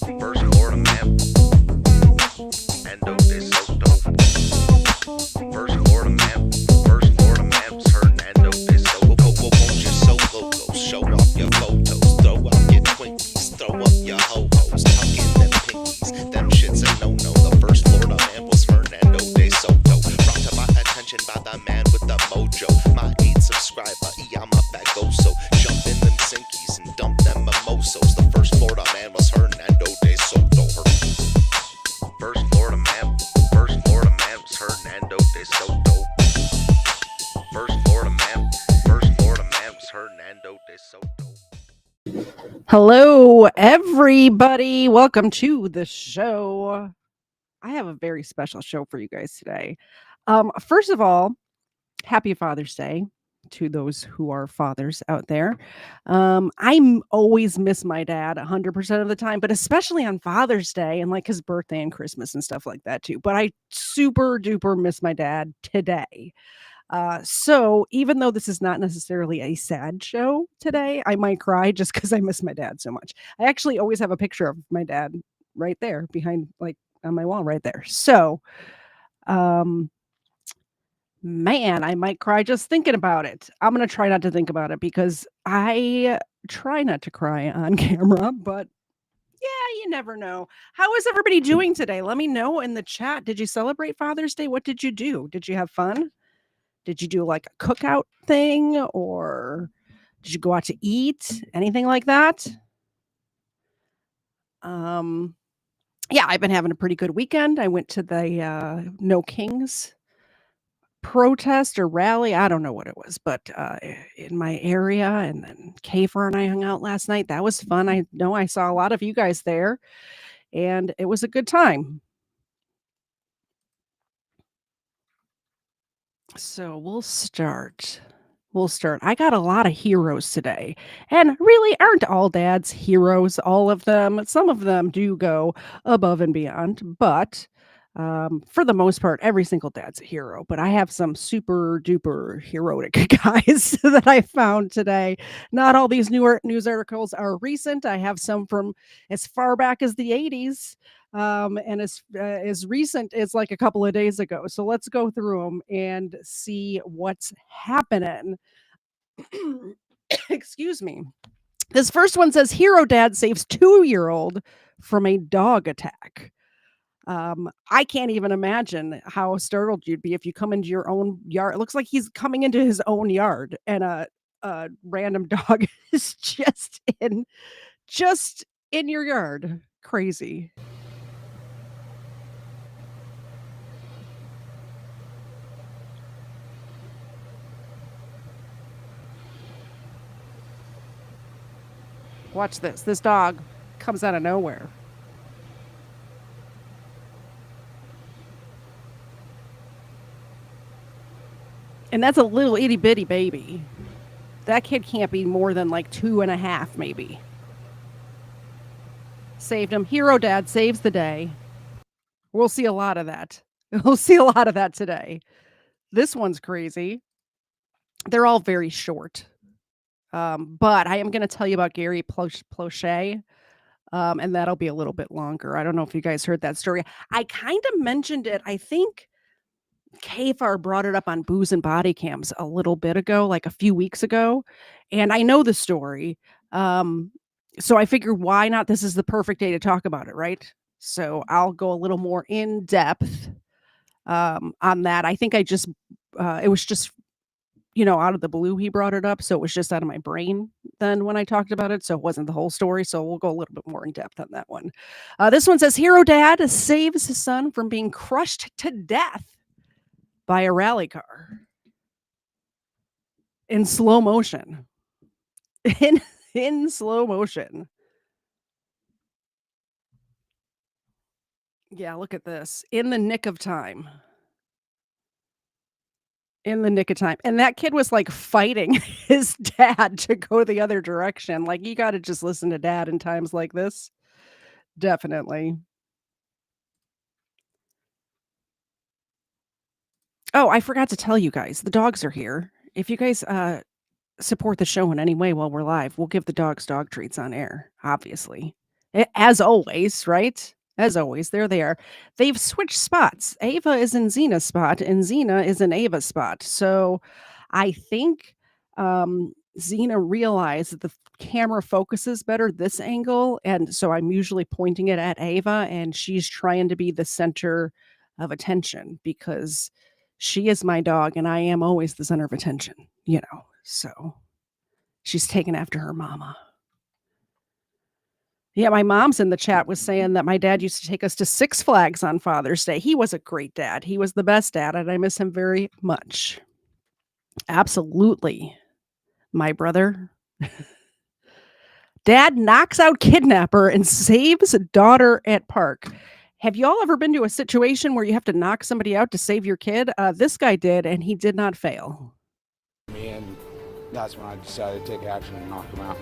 First Florida man, Ando de Soto. First Florida man, was Hernando de Soto. Won't you so loco? Show off your photos, throw out your Twinkies, throw up your ho-hos, tuck in them pinkies. Them shits a no-no. The first Florida man was Hernando de Soto. Brought to my attention by the man with the mojo. My 8th subscriber, I'm a bagoso. Jump in them sinkies and dump them mimosos. The first Florida man was Hernando de Soto. First Florida man was Hernando de Soto. First Florida man was Hernando de Soto. Hello, everybody. Welcome to the show. I have a very special show for you guys today. First of all, happy Father's Day to those who are fathers out there. I always miss my dad 100% of the time, but especially on Father's Day and like his birthday and Christmas and stuff like that too. But I super duper miss my dad today. So even though this is not necessarily a sad show today, I might cry just because I miss my dad so much. I actually always have a picture of my dad right there behind, like on my wall right there. So, man, I might cry just thinking about it. I'm going to try not to think about it because I try not to cry on camera, but yeah, you never know. How is everybody doing today? Let me know in the chat. Did you celebrate Father's Day? What did you do? Did you have fun? Did you do like a cookout thing or did you go out to eat? Anything like that? Yeah, I've been having a pretty good weekend. I went to the No Kings protest or rally. I don't know what it was, but in my area. And then Kafer and I hung out last night. That was fun. I know I saw a lot of you guys there and it was a good time. So we'll start. I got a lot of heroes today. And really, aren't all dads heroes? All of them. Some of them do go above and beyond. But for the most part, every single dad's a hero. But I have some super duper heroic guys that I found today. Not all these news articles are recent. I have some from as far back as the 80s. And as recent as like a couple of days ago. So let's go through them and see what's happening. Excuse me. This first one says hero dad saves 2-year-old from a dog attack. I can't even imagine how startled you'd be if you come into your own yard. It looks like he's coming into his own yard and a random dog is just in your yard. Crazy. Watch this. This dog comes out of nowhere. And that's a little itty bitty baby. That kid can't be more than like 2.5, maybe. Saved him. Hero dad saves the day. We'll see a lot of that. We'll see a lot of that today. This one's crazy. They're all very short. But I am going to tell you about Gary Plauché. And that'll be a little bit longer. I don't know if you guys heard that story. I kind of mentioned it. I think Kafar brought it up on Booze and Body Cams a little bit ago, like a few weeks ago. And I know the story. So I figured why not? This is the perfect day to talk about it, right? So I'll go a little more in depth on that. I think it was just, out of the blue, he brought it up. So it was just out of my brain then when I talked about it. So it wasn't the whole story. So we'll go a little bit more in depth on that one. This one says, hero dad saves his son from being crushed to death by a rally car. In slow motion. In slow motion. Yeah, look at this. In the nick of time. In the nick of time. And that kid was like fighting his dad to go the other direction. Like, you got to just listen to dad in times like this. Definitely. Oh, I forgot to tell you guys, the dogs are here. If you guys support the show in any way while we're live, we'll give the dogs dog treats on air, obviously. As always, right? As always, there they are. They've switched spots. Ava is in Xena's spot, and Xena is in Ava's spot. So I think Xena realized that the camera focuses better this angle. And so I'm usually pointing it at Ava, and she's trying to be the center of attention because she is my dog, and I am always the center of attention, you know. So she's taken after her mama. Yeah, my mom's in the chat was saying that my dad used to take us to Six Flags on Father's Day. He was a great dad. He was the best dad, and I miss him very much. Absolutely, my brother. Dad knocks out kidnapper and saves daughter at park. Have y'all ever been to a situation where you have to knock somebody out to save your kid? This guy did, and he did not fail. And that's when I decided to take action and knock him out.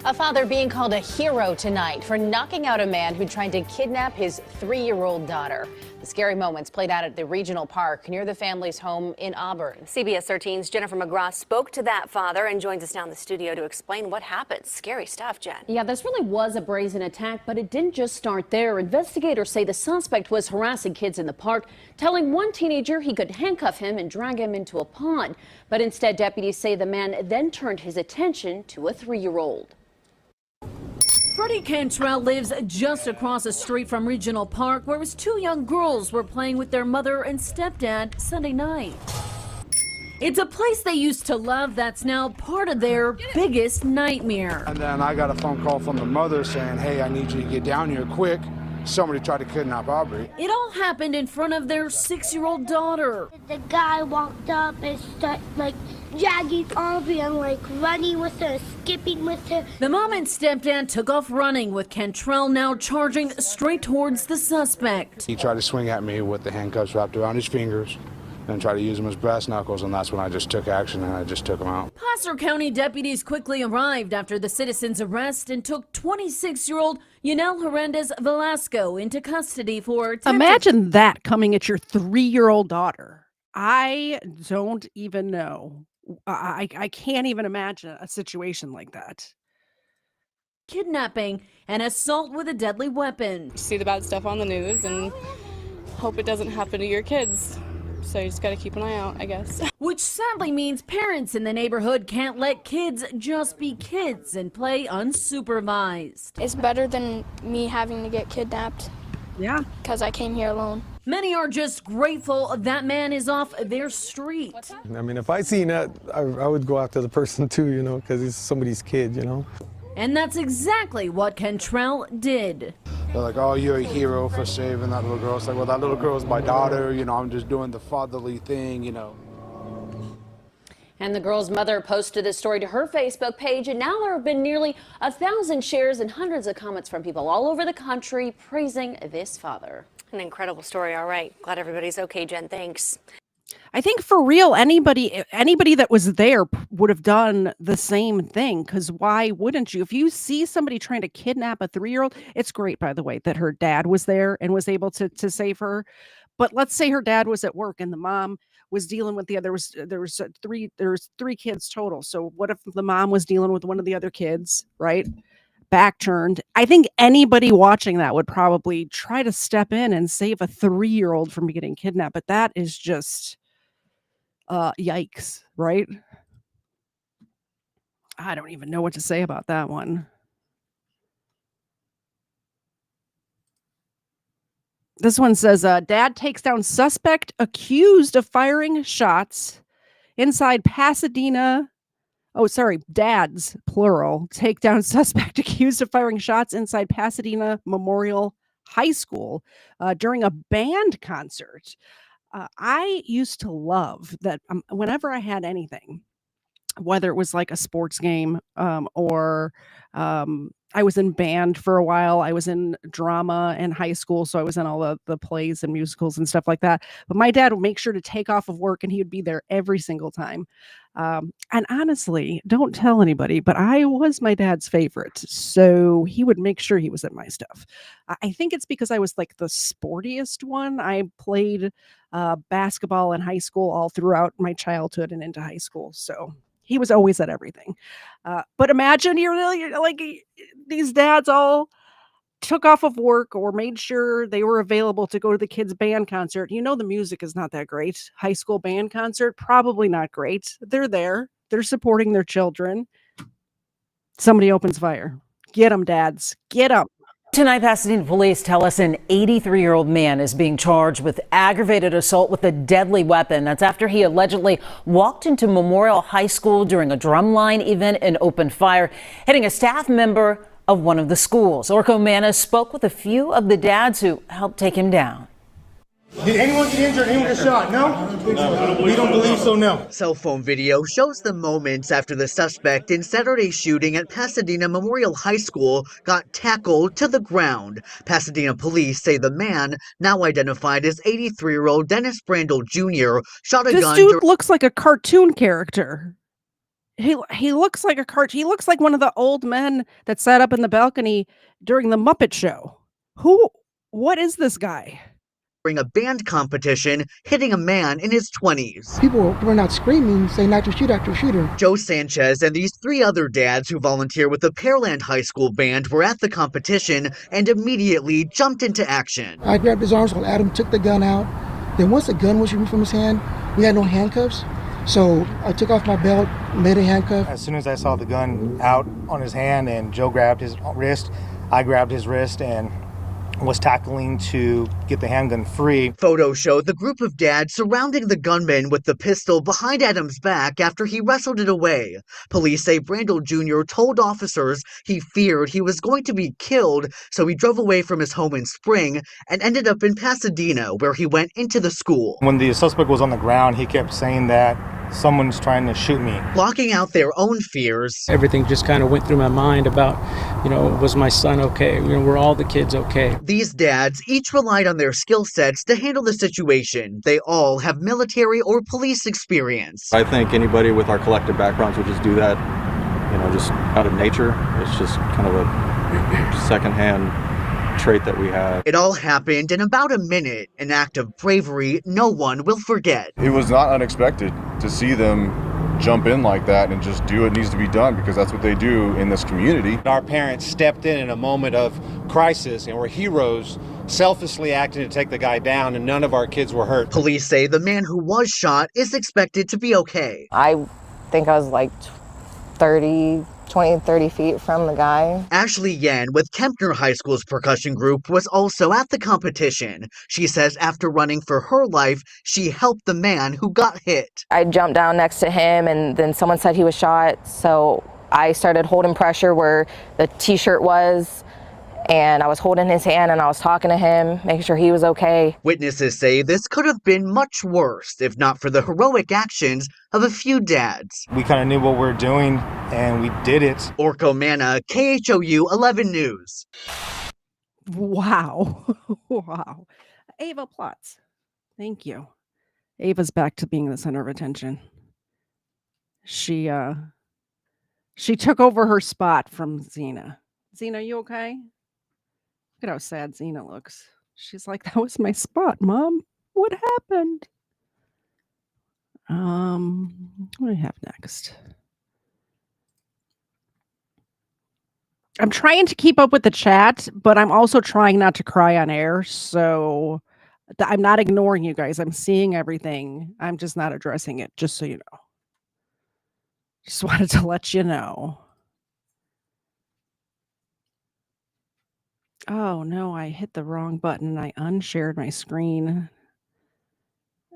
A father being called a hero tonight for knocking out a man who tried to kidnap his 3-year-old daughter. The scary moments played out at the regional park near the family's home in Auburn. CBS 13's Jennifer McGraw spoke to that father and joins us now in the studio to explain what happened. Scary stuff, Jen. Yeah, this really was a brazen attack, but it didn't just start there. Investigators say the suspect was harassing kids in the park, telling one teenager he could handcuff him and drag him into a pond. But instead, deputies say the man then turned his attention to a 3-year-old. Freddie Cantrell lives just across the street from Regional Park, where his 2 young girls were playing with their mother and stepdad Sunday night. It's a place they used to love that's now part of their biggest nightmare. And then I got a phone call from the mother saying, hey, I need you to get down here quick. Somebody tried to kidnap Aubrey. It all happened in front of their 6-year-old daughter. The guy walked up and started dragging Aubrey and running with her, skipping with her. The mom and stepdad took off running, with Cantrell now charging straight towards the suspect. He tried to swing at me with the handcuffs wrapped around his fingers and tried to use them as brass knuckles, and that's when I just took action and I just took him out. Placer County deputies quickly arrived after the citizen's arrest and took 26-year-old Yunel Hernandez Velasco into custody for Imagine that coming at your 3-year-old daughter. I don't even know. I can't even imagine a situation like that. Kidnapping and assault with a deadly weapon. See the bad stuff on the news and hope it doesn't happen to your kids. So you just got to keep an eye out, I guess. Which sadly means parents in the neighborhood can't let kids just be kids and play unsupervised. It's better than me having to get kidnapped. Yeah. Because I came here alone. Many are just grateful that man is off their street. I mean, if I seen that, I would go after the person too, you know, because he's somebody's kid, you know. And that's exactly what Cantrell did. They're like, oh, you're a hero for saving that little girl. It's like, well, that little girl is my daughter, you know, I'm just doing the fatherly thing, you know. And the girl's mother posted this story to her Facebook page, and now there have been nearly 1,000 shares and hundreds of comments from people all over the country praising this father. An incredible story. All right. Glad everybody's okay, Jen. Thanks. I think for real, anybody that was there would have done the same thing. Because why wouldn't you? If you see somebody trying to kidnap a 3-year-old, it's great, by the way, that her dad was there and was able to save her. But let's say her dad was at work and the mom was dealing with there was 3 kids total. So what if the mom was dealing with one of the other kids, right? Back turned. I think anybody watching that would probably try to step in and save a 3-year-old from getting kidnapped. But that is just yikes, right? I don't even know what to say about that one. This one says, dad takes down suspect accused of firing shots inside Pasadena. Oh, sorry, dads, plural, take down suspect accused of firing shots inside Pasadena Memorial High School during a band concert. I used to love that whenever I had anything, whether it was like a sports game or I was in band for a while. I was in drama in high school, so I was in all the plays and musicals and stuff like that. But my dad would make sure to take off of work, and he would be there every single time. And honestly, don't tell anybody, but I was my dad's favorite. So he would make sure he was at my stuff. I think it's because I was like the sportiest one. I played basketball in high school all throughout my childhood and into high school. So he was always at everything. But imagine you're like these dads all took off of work or made sure they were available to go to the kids' band concert. You know, the music is not that great. High school band concert, probably not great. They're there. They're supporting their children. Somebody opens fire. Get them, dads. Get them. Tonight, Pasadena police tell us an 83-year-old man is being charged with aggravated assault with a deadly weapon. That's after he allegedly walked into Memorial High School during a drumline event and opened fire, hitting a staff member of one of the schools. Orko Manna spoke with a few of the dads who helped take him down. Did anyone get injured? Anyone get shot? No? We don't believe so, no. Cell phone video shows the moments after the suspect in Saturday's shooting at Pasadena Memorial High School got tackled to the ground. Pasadena police say the man, now identified as 83-year-old Dennis Brandel Jr., shot a gun. This dude looks like a cartoon character. He looks like a cartoon. He looks like one of the old men that sat up in the balcony during the Muppet Show. What is this guy? During a band competition, hitting a man in his 20s. People were not screaming, saying active shooter. Joe Sanchez and these 3 other dads who volunteer with the Pearland High School band were at the competition and immediately jumped into action. I grabbed his arms while Adam took the gun out. Then once the gun was removed from his hand, we had no handcuffs. So I took off my belt, made a handcuff. As soon as I saw the gun out on his hand and Joe grabbed his wrist, I grabbed his wrist and was tackling to get the handgun free. Photos show the group of dads surrounding the gunman with the pistol behind Adam's back after he wrestled it away. Police say Brandel Jr. told officers he feared he was going to be killed, so he drove away from his home in Spring and ended up in Pasadena, where he went into the school. When the suspect was on the ground, he kept saying that someone's trying to shoot me. Blocking out their own fears. Everything just kind of went through my mind about, was my son okay? Were all the kids okay? These dads each relied on their skill sets to handle the situation. They all have military or police experience. I think anybody with our collective backgrounds would just do that, just out of nature. It's just kind of a secondhand trait that we have. It all happened in about a minute, an act of bravery no one will forget. It was not unexpected to see them jump in like that and just do what needs to be done, because that's what they do in this community. Our parents stepped in a moment of crisis and were heroes, selflessly acting to take the guy down, and none of our kids were hurt. Police say the man who was shot is expected to be okay. I think I was like 20, 30 feet from the guy. Ashley Yen with Kempner High School's percussion group was also at the competition. She says after running for her life, she helped the man who got hit. I jumped down next to him and then someone said he was shot. So I started holding pressure where the t-shirt was, and I was holding his hand and I was talking to him, making sure he was okay. Witnesses say this could have been much worse if not for the heroic actions of a few dads. We kind of knew what we were doing and we did it. Orko Manna, KHOU 11 News. Wow. Wow. Ava Plotz. Thank you. Ava's back to being the center of attention. She took over her spot from Xena. Xena, you okay? Look at how sad Xena looks. She's like, that was my spot, Mom. What happened? What do I have next? I'm trying to keep up with the chat, but I'm also trying not to cry on air. So I'm not ignoring you guys. I'm seeing everything. I'm just not addressing it, just so you know. Just wanted to let you know. Oh, no, I hit the wrong button. I unshared my screen.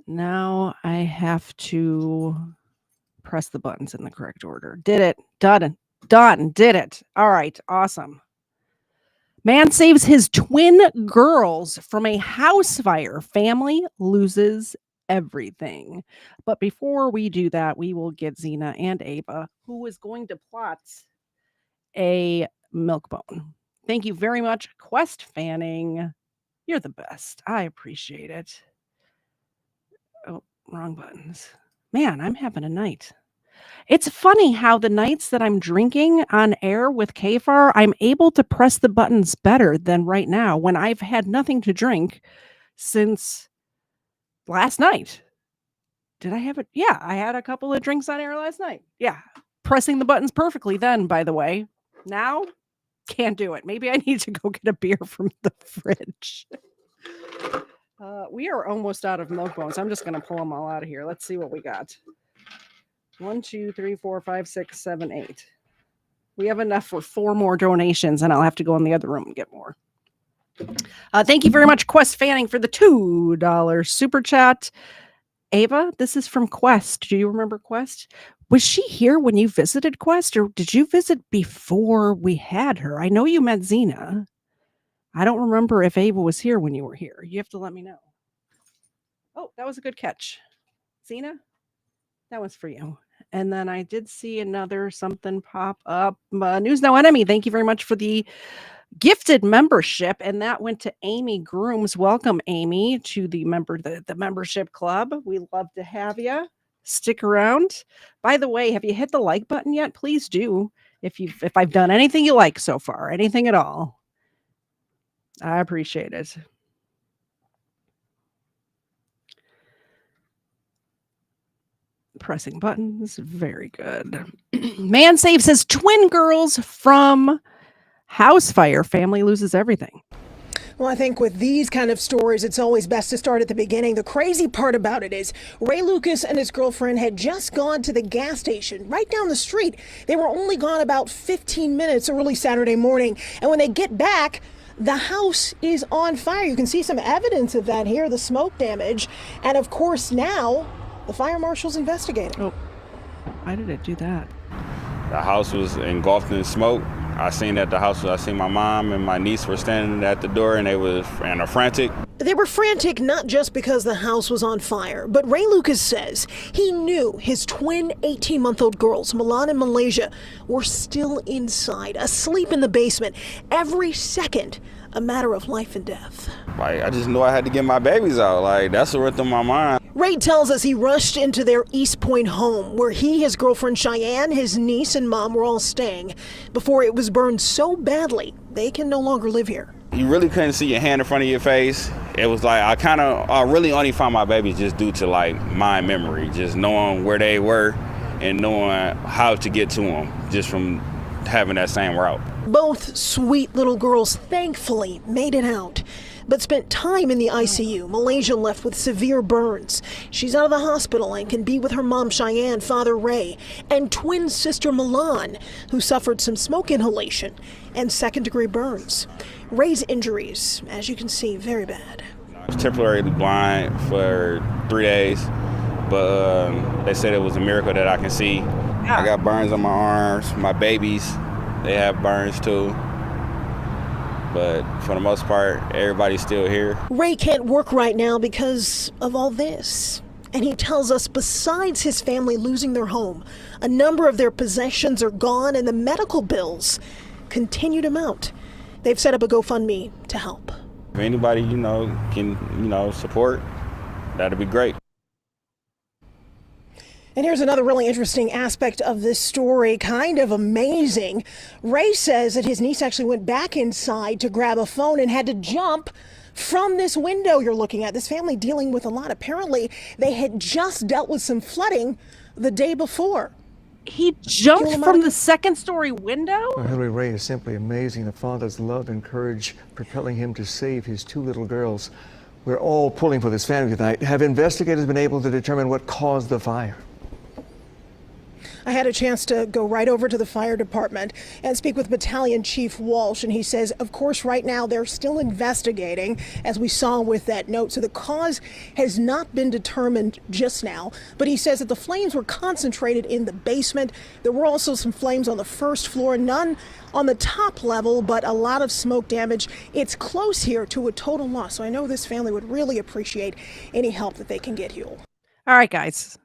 Now I have to press the buttons in the correct order. Did it. Done. Did it. All right. Awesome. Man saves his twin girls from a house fire. Family loses everything. But before we do that, we will get Xena and Ava, who is going to plot a milk bone. Thank you very much, Quest Fanning. You're the best. I appreciate it. Oh, wrong buttons. Man, I'm having a night. It's funny how the nights that I'm drinking on air with KFAR, I'm able to press the buttons better than right now when I've had nothing to drink since last night. Did I have it? Yeah, I had a couple of drinks on air last night. Yeah, pressing the buttons perfectly then, by the way. Now, Can't do it. Maybe I need to go get a beer from the fridge. We are almost out of milk bones. I'm just going to pull them all out of here. Let's see what we got. 1, 2, 3, 4, 5, 6, 7, 8. We have enough for 4 more donations, and I'll have to go in the other room and get more. Thank you very much, Quest Fanning, for the $2 super chat. Ava, this is from Quest. Do you remember Quest? Was she here when you visited Quest, or did you visit before we had her? I know you met Xena. I don't remember if Ava was here when you were here. You have to let me know. Oh, that was a good catch. Xena, that was for you. And then I did see another something pop up. News No Enemy, thank you very much for the gifted membership. And that went to Amy Grooms. Welcome, Amy, to the membership club. We love to have you. Stick around. By the way, have you hit the like button yet? Please do. If I've done anything you like so far, anything at all, I appreciate it. Pressing buttons. Very good. Man saves his twin girls from house fire. Family loses everything. Well, I think with these kind of stories, it's always best to start at the beginning. The crazy part about it is Ray Lucas and his girlfriend had just gone to the gas station right down the street. They were only gone about 15 minutes early Saturday morning. And when they get back, the house is on fire. You can see some evidence of that here, the smoke damage. And of course, now the fire marshal's investigating. Oh, why did it do that? The house was engulfed in smoke. I seen at the house, I seen my mom and my niece were standing at the door and they were frantic. They were frantic not just because the house was on fire, but Ray Lucas says he knew his twin 18-month-old girls, Milan and Malaysia, were still inside, asleep in the basement. Every second, a matter of life and death. Like, I just knew I had to get my babies out. Like, that's what went through my mind. Ray tells us he rushed into their East Point home where he, his girlfriend Cheyenne, his niece, and mom were all staying before it was burned so badly they can no longer live here. You really couldn't see your hand in front of your face. It was like I really only found my babies just due to like my memory, just knowing where they were and knowing how to get to them just from having that same route. Both sweet little girls thankfully made it out, but spent time in the ICU. Malaysia left with severe burns. She's out of the hospital and can be with her mom Cheyenne, father Ray, and twin sister Milan, who suffered some smoke inhalation and second-degree burns. Ray's injuries, as you can see, very bad. I was temporarily blind for 3 days, but they said it was a miracle that I can see. I got burns on my arms. My babies, they have burns too. But for the most part, everybody's still here. Ray can't work right now because of all this. And he tells us besides his family losing their home, a number of their possessions are gone and the medical bills continue to mount. They've set up a GoFundMe to help. If anybody, can, support, that'd be great. And here's another really interesting aspect of this story, kind of amazing. Ray says that his niece actually went back inside to grab a phone and had to jump from this window you're looking at. This family dealing with a lot. Apparently, they had just dealt with some flooding the day before. He jumped from the second-story window? Well, Hillary Ray is simply amazing. The father's love and courage propelling him to save his 2 little girls. We're all pulling for this family tonight. Have investigators been able to determine what caused the fire? I had a chance to go right over to the fire department and speak with Battalion Chief Walsh, and he says, of course, right now they're still investigating, as we saw with that note. So the cause has not been determined just now, but he says that the flames were concentrated in the basement. There were also some flames on the first floor, none on the top level, but a lot of smoke damage. It's close here to a total loss, so I know this family would really appreciate any help that they can get here. All right, guys,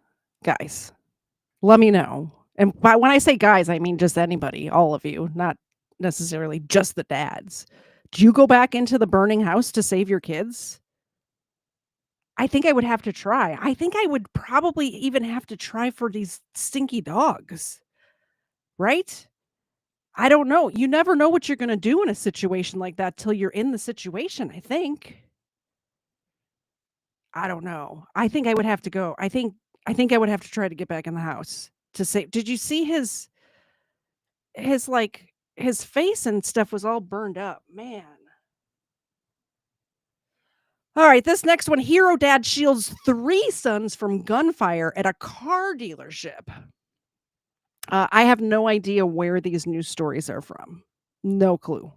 let me know. And when I say guys, I mean just anybody, all of you, not necessarily just the dads. Do you go back into the burning house to save your kids? I think I would have to try. I think I would probably even have to try for these stinky dogs, right? I don't know. You never know what you're going to do in a situation like that till you're in the situation, I think. I don't know. I think I would have to go. I think I would have to try to get back in the house to save. Did you see his like his face and stuff was all burned up. Man. All right, this next one, hero dad shields 3 sons from gunfire at a car dealership. I have no idea where these news stories are from. No clue.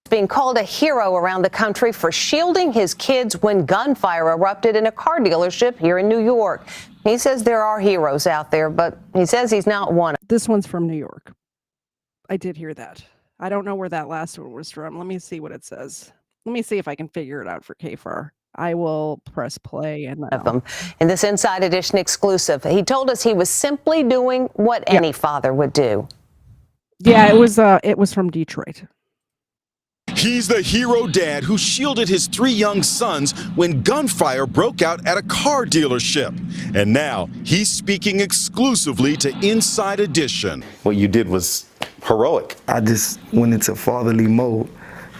Being called a hero around the country for shielding his kids when gunfire erupted in a car dealership here in New York. He says there are heroes out there, but he says he's not one. This one's from New York. I did hear that. I don't know where that last one was from. Let me see what it says. Let me see if I can figure it out for KFAR. I will press play and Of them. In this Inside Edition exclusive, he told us he was simply doing what any father would do. Yeah, it was from Detroit. He's the hero dad who shielded his 3 young sons when gunfire broke out at a car dealership. And now he's speaking exclusively to Inside Edition. What you did was heroic. I just went into fatherly mode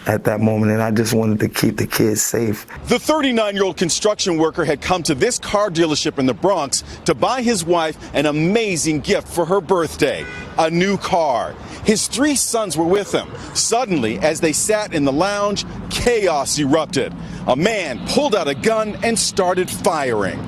at that moment, and I just wanted to keep the kids safe. The 39-year-old construction worker had come to this car dealership in the Bronx to buy his wife an amazing gift for her birthday, a new car. His 3 sons were with him. Suddenly, as they sat in the lounge, chaos erupted. A man pulled out a gun and started firing.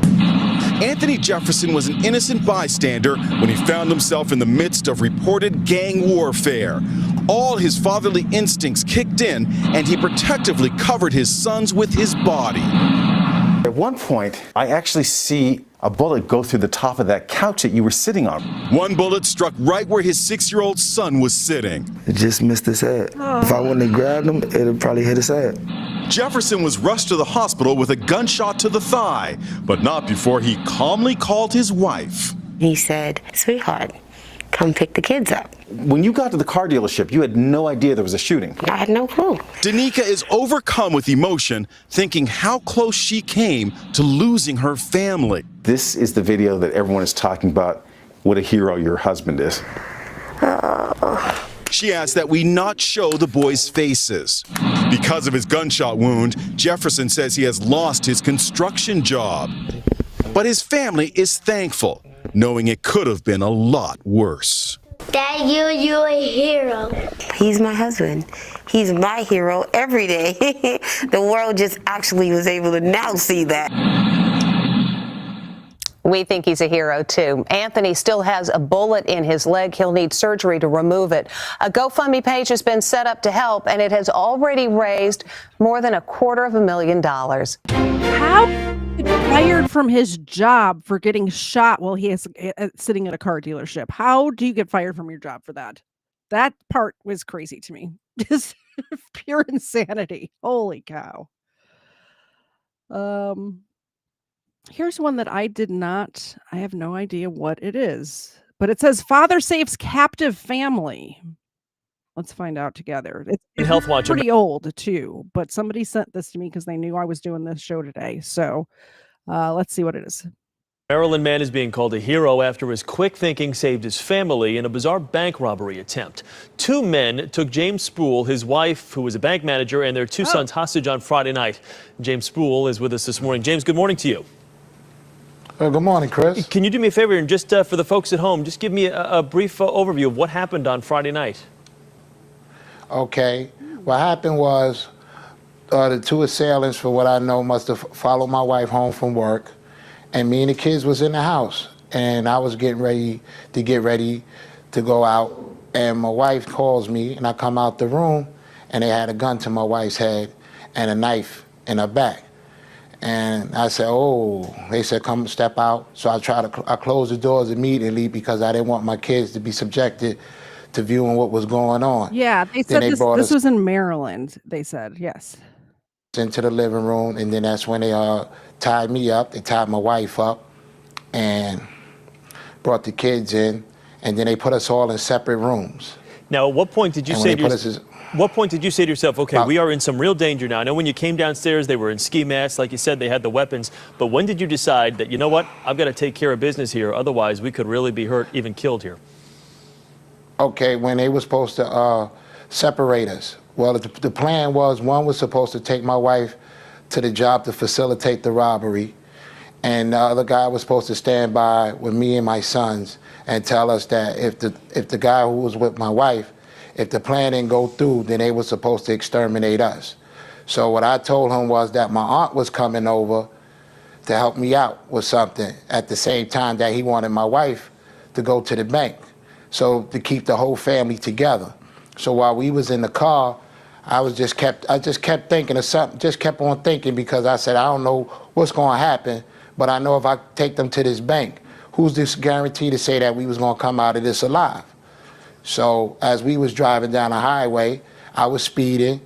Anthony Jefferson was an innocent bystander when he found himself in the midst of reported gang warfare. All his fatherly instincts kicked in, and he protectively covered his sons with his body. At one point, I actually see a bullet go through the top of that couch that you were sitting on. One bullet struck right where his 6-year-old son was sitting. It just missed his head. If I wouldn't have grabbed him, it would probably hit his head. Jefferson was rushed to the hospital with a gunshot to the thigh, but not before he calmly called his wife. He said, "Sweetheart, come pick the kids up." When you got to the car dealership, you had no idea there was a shooting. I had no clue. Danica is overcome with emotion, thinking how close she came to losing her family. This is the video that everyone is talking about, what a hero your husband is. She asked that we not show the boys' faces. Because of his gunshot wound, Jefferson says he has lost his construction job. But his family is thankful, knowing it could have been a lot worse. Dad, you're a hero. He's my husband. He's my hero every day. The world just actually was able to now see that. We think he's a hero, too. Anthony still has a bullet in his leg. He'll need surgery to remove it. A GoFundMe page has been set up to help, and it has already raised more than $250,000. How fired from his job for getting shot while he is sitting at a car dealership? How do you get fired from your job for that? That part was crazy to me. Just pure insanity. Holy cow. Here's one that I have no idea what it is, but it says father saves captive family. Let's find out together. It's Health Watch pretty old too, but somebody sent this to me because they knew I was doing this show today. So let's see what it is. Maryland man is being called a hero after his quick thinking saved his family in a bizarre bank robbery attempt. 2 men took James Spool, his wife, who was a bank manager, and their 2 sons hostage on Friday night. James Spool is with us this morning. James, good morning to you. Good morning, Chris. Can you do me a favor and just for the folks at home, just give me a brief overview of what happened on Friday night? Okay. What happened was the 2 assailants, for what I know, must have followed my wife home from work, and me and the kids was in the house, and I was getting ready to go out, and my wife calls me, and I come out the room, and they had a gun to my wife's head and a knife in her back. And I said, oh, they said, come step out. So I closed the doors immediately because I didn't want my kids to be subjected to viewing what was going on. Yeah, they said this was in Maryland, they said, yes. Into the living room, and then that's when they tied me up. They tied my wife up and brought the kids in, and then they put us all in separate rooms. Now, at what point did you say to yourself, okay, we are in some real danger now? I know when you came downstairs, they were in ski masks. Like you said, they had the weapons. But when did you decide that, you know what, I've got to take care of business here. Otherwise, we could really be hurt, even killed here? Okay, when they were supposed to separate us. Well, the plan was one was supposed to take my wife to the job to facilitate the robbery, and the other guy was supposed to stand by with me and my sons and tell us that if the guy who was with my wife, if the plan didn't go through, then they were supposed to exterminate us. So what I told him was that my aunt was coming over to help me out with something at the same time that he wanted my wife to go to the bank. So to keep the whole family together. So while we was in the car, I just kept thinking of something, just kept on thinking, because I said, I don't know what's gonna happen, but I know if I take them to this bank, who's this guarantee to say that we was gonna come out of this alive? So as we was driving down the highway, I was speeding,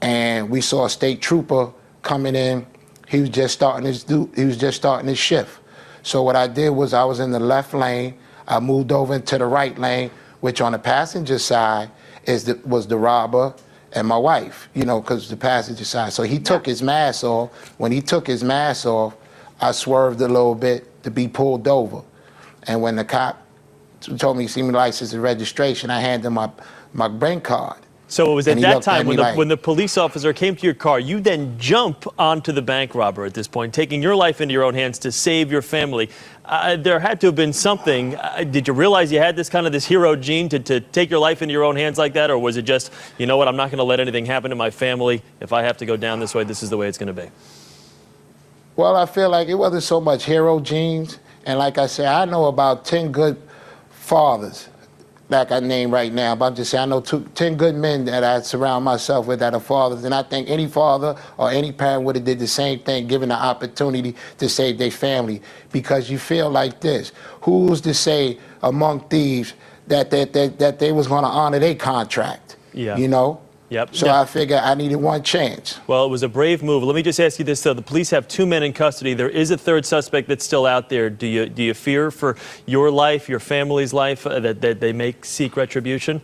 and we saw a state trooper coming in. He was just starting his shift. So what I did was I was in the left lane. I moved over into the right lane, which on the passenger side was the robber and my wife, you know, because the passenger side. So he took his mask off. When he took his mask off, I swerved a little bit to be pulled over. And when the cop told me, see me license and registration, I handed him my bank card. So it was at that time when the police officer came to your car, you then jump onto the bank robber at this point, taking your life into your own hands to save your family. There had to have been something. Did you realize you had this hero gene to take your life into your own hands like that? Or was it just, you know what, I'm not going to let anything happen to my family. If I have to go down this way, this is the way it's going to be? Well, I feel like it wasn't so much hero genes. And like I said, I know about 10 good fathers like I name right now, but I'm just saying I know 10 good men that I surround myself with that are fathers, and I think any father or any parent would have did the same thing, given the opportunity to save their family. Because you feel like this: who's to say among thieves that they was going to honor their contract? Yeah. You know. Yep. So I figured I needed one chance. Well, it was a brave move. Let me just ask you this, though. The police have 2 men in custody. There is a third suspect that's still out there. Do you fear for your life, your family's life, that they may seek retribution?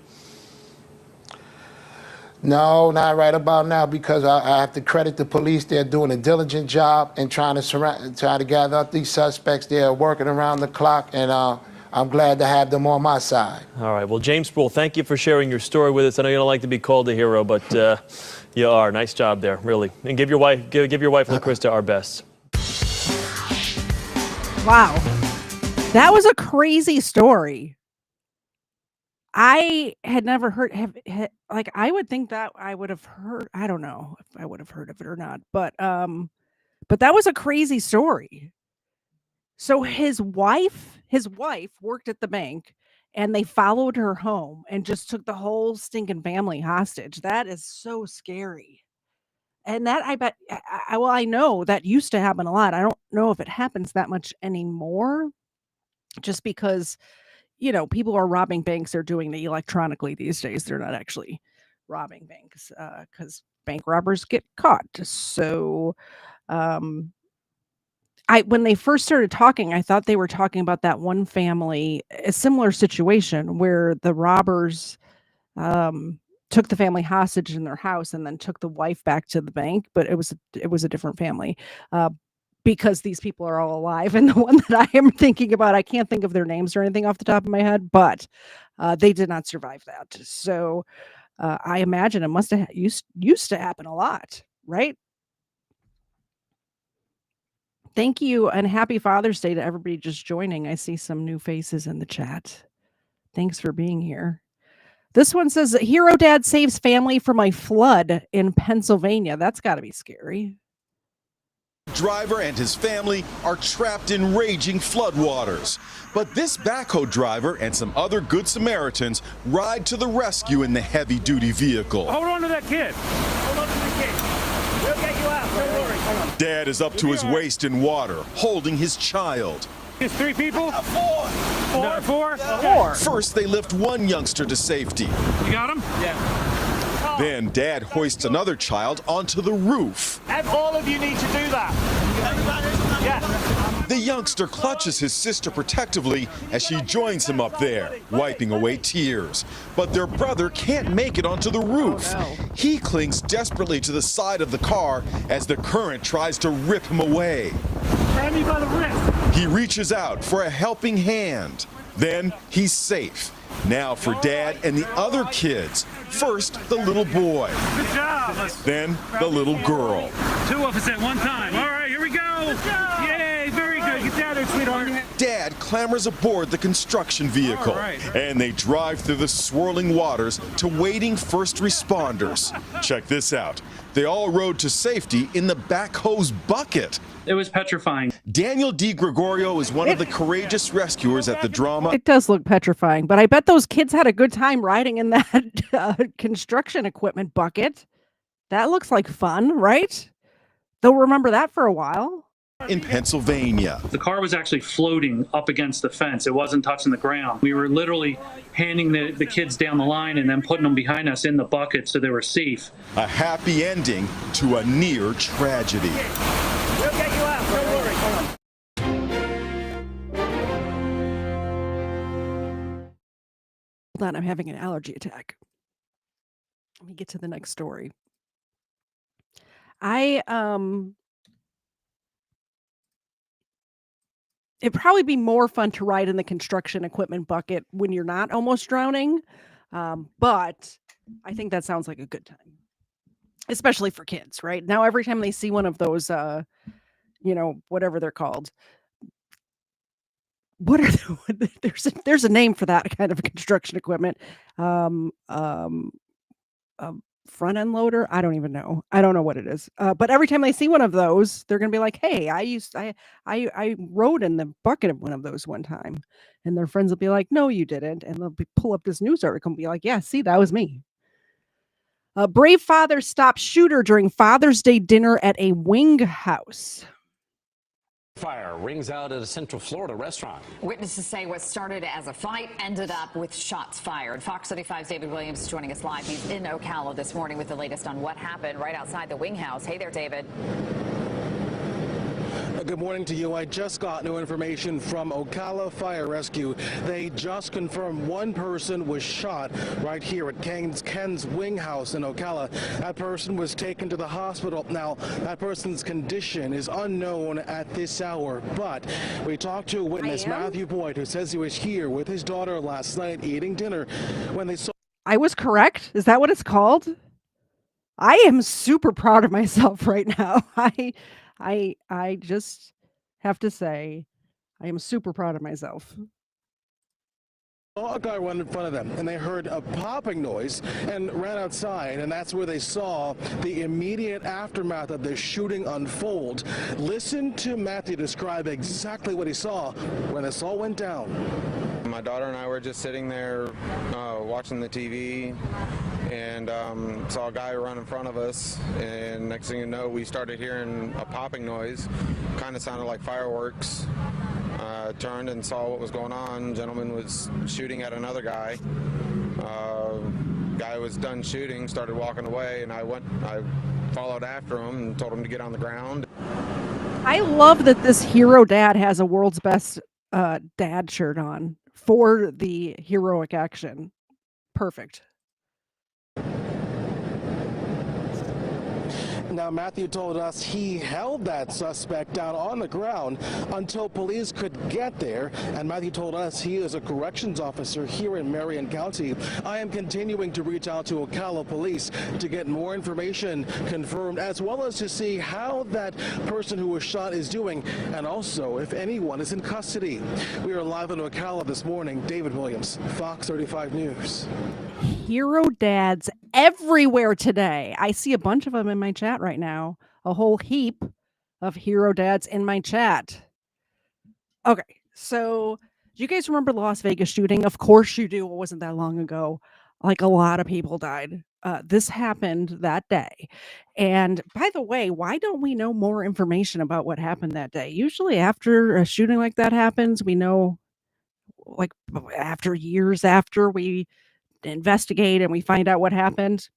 No, not right about now, because I have to credit the police. They're doing a diligent job in trying to gather up these suspects. They're working around the clock, and I'm glad to have them on my side. All right. Well, James Sproul, thank you for sharing your story with us. I know you don't like to be called a hero, but you are. Nice job there, really. And give your wife, LaChrista, our best. Wow. That was a crazy story. I had never heard, I would think that I would have heard, I don't know if I would have heard of it or not, but that was a crazy story. So his wife worked at the bank, and they followed her home and just took the whole stinking family hostage. That is so scary. And that, I bet, I know that used to happen a lot. I don't know if it happens that much anymore, just because, you know, people are robbing banks. They're doing it electronically these days. They're not actually robbing banks because bank robbers get caught. So, when they first started talking, I thought they were talking about that one family, a similar situation where the robbers took the family hostage in their house and then took the wife back to the bank. But it was a different family because these people are all alive. And the one that I am thinking about, I can't think of their names or anything off the top of my head, but they did not survive that. So I imagine it must have used to happen a lot, right? Thank you, and happy Father's Day to everybody just joining. I see some new faces in the chat. Thanks for being here. This one says, hero dad saves family from a flood in Pennsylvania. That's got to be scary. Driver and his family are trapped in raging floodwaters. But this backhoe driver and some other good Samaritans ride to the rescue in the heavy-duty vehicle. Hold on to that kid. Hold on to the kid. We'll get you out. Don't worry. Dad is up to his waist in water, holding his child. It's 3 people? Four. No, 4? Okay. 4. First, they lift one youngster to safety. You got him? Yeah. Then Dad hoists another child onto the roof. And all of you need to do that. Yeah. The youngster clutches his sister protectively as she joins him up there, wiping away tears. But their brother can't make it onto the roof. Oh, no. He clings desperately to the side of the car as the current tries to rip him away. Grab me by the wrist. He reaches out for a helping hand. Then he's safe. Now for Dad and the other kids. First, the little boy. Good job. Then the little girl. 2 of us at one time. All right, here we go. Yay, very good. get down there, sweetheart. Dad clambers aboard the construction vehicle, and they drive through the swirling waters to waiting first responders. Check this out. They all rode to safety in the backhoe's bucket. It was petrifying. Daniel D. Gregorio is one of the courageous rescuers at the drama. It does look petrifying, but I bet those kids had a good time riding in that construction equipment bucket. That looks like fun, right? They'll remember that for a while. In Pennsylvania. The car was actually floating up against the fence. It wasn't touching the ground. We were literally handing the kids down the line and then putting them behind us in the bucket so they were safe. A happy ending to a near tragedy. We'll get you out. Don't worry. Hold on, I'm having an allergy attack. Let me get to the next story. It'd probably be more fun to ride in the construction equipment bucket when you're not almost drowning. But I think that sounds like a good time, especially for kids, right? Now, every time they see one of those, whatever they're called, what are there's a name for that kind of construction equipment. Front end loader. I don't even know. I don't know what it is. But every time they see one of those, they're going to be like, hey, I rode in the bucket of one of those one time. And their friends will be like, no, you didn't. And they'll pull up this news article and be like, yeah, see, that was me. Brave father stops shooter during Father's Day dinner at a wing house. Fire rings out at a Central Florida restaurant. Witnesses say what started as a fight ended up with shots fired. Fox 35's David Williams is joining us live. He's in Ocala this morning with the latest on what happened right outside the wing house. Hey there, David. Good morning to you. I just got new information from Ocala Fire Rescue. They just confirmed one person was shot right here at Ken's Wing House in Ocala. That person was taken to the hospital. Now, that person's condition is unknown at this hour, but we talked to a witness, Matthew Boyd, who says he was here with his daughter last night eating dinner when they saw... I was correct. Is that what it's called? I am super proud of myself right now. I just have to say, I am super proud of myself. A guy run in front of them, and they heard a popping noise and ran outside, and that's where they saw the immediate aftermath of the shooting unfold. Listen to Matthew describe exactly what he saw when this all went down. My daughter and I were just sitting there watching the TV, and saw a guy run in front of us, and next thing you know, we started hearing a popping noise. Kind of sounded like fireworks. Turned and saw what was going on. Gentleman was shooting at another guy. Guy was done shooting, started walking away, and I followed after him and told him to get on the ground. I love that this hero dad has a world's best dad shirt on for the heroic action. Perfect. Now, Matthew told us he held that suspect down on the ground until police could get there. And Matthew told us he is a corrections officer here in Marion County. I am continuing to reach out to Ocala police to get more information confirmed, as well as to see how that person who was shot is doing, and also if anyone is in custody. We are live in Ocala this morning. David Williams, Fox 35 News. Hero dads everywhere today. I see a bunch of them in my chat right now. A whole heap of hero dads in my chat. Okay, so do you guys remember the Las Vegas shooting? Of course you do. It wasn't that long ago. Like, a lot of people died. This happened that day. And by the way, why don't we know more information about what happened that day? Usually after a shooting like that happens, we know, like, after years after we investigate and we find out what happened,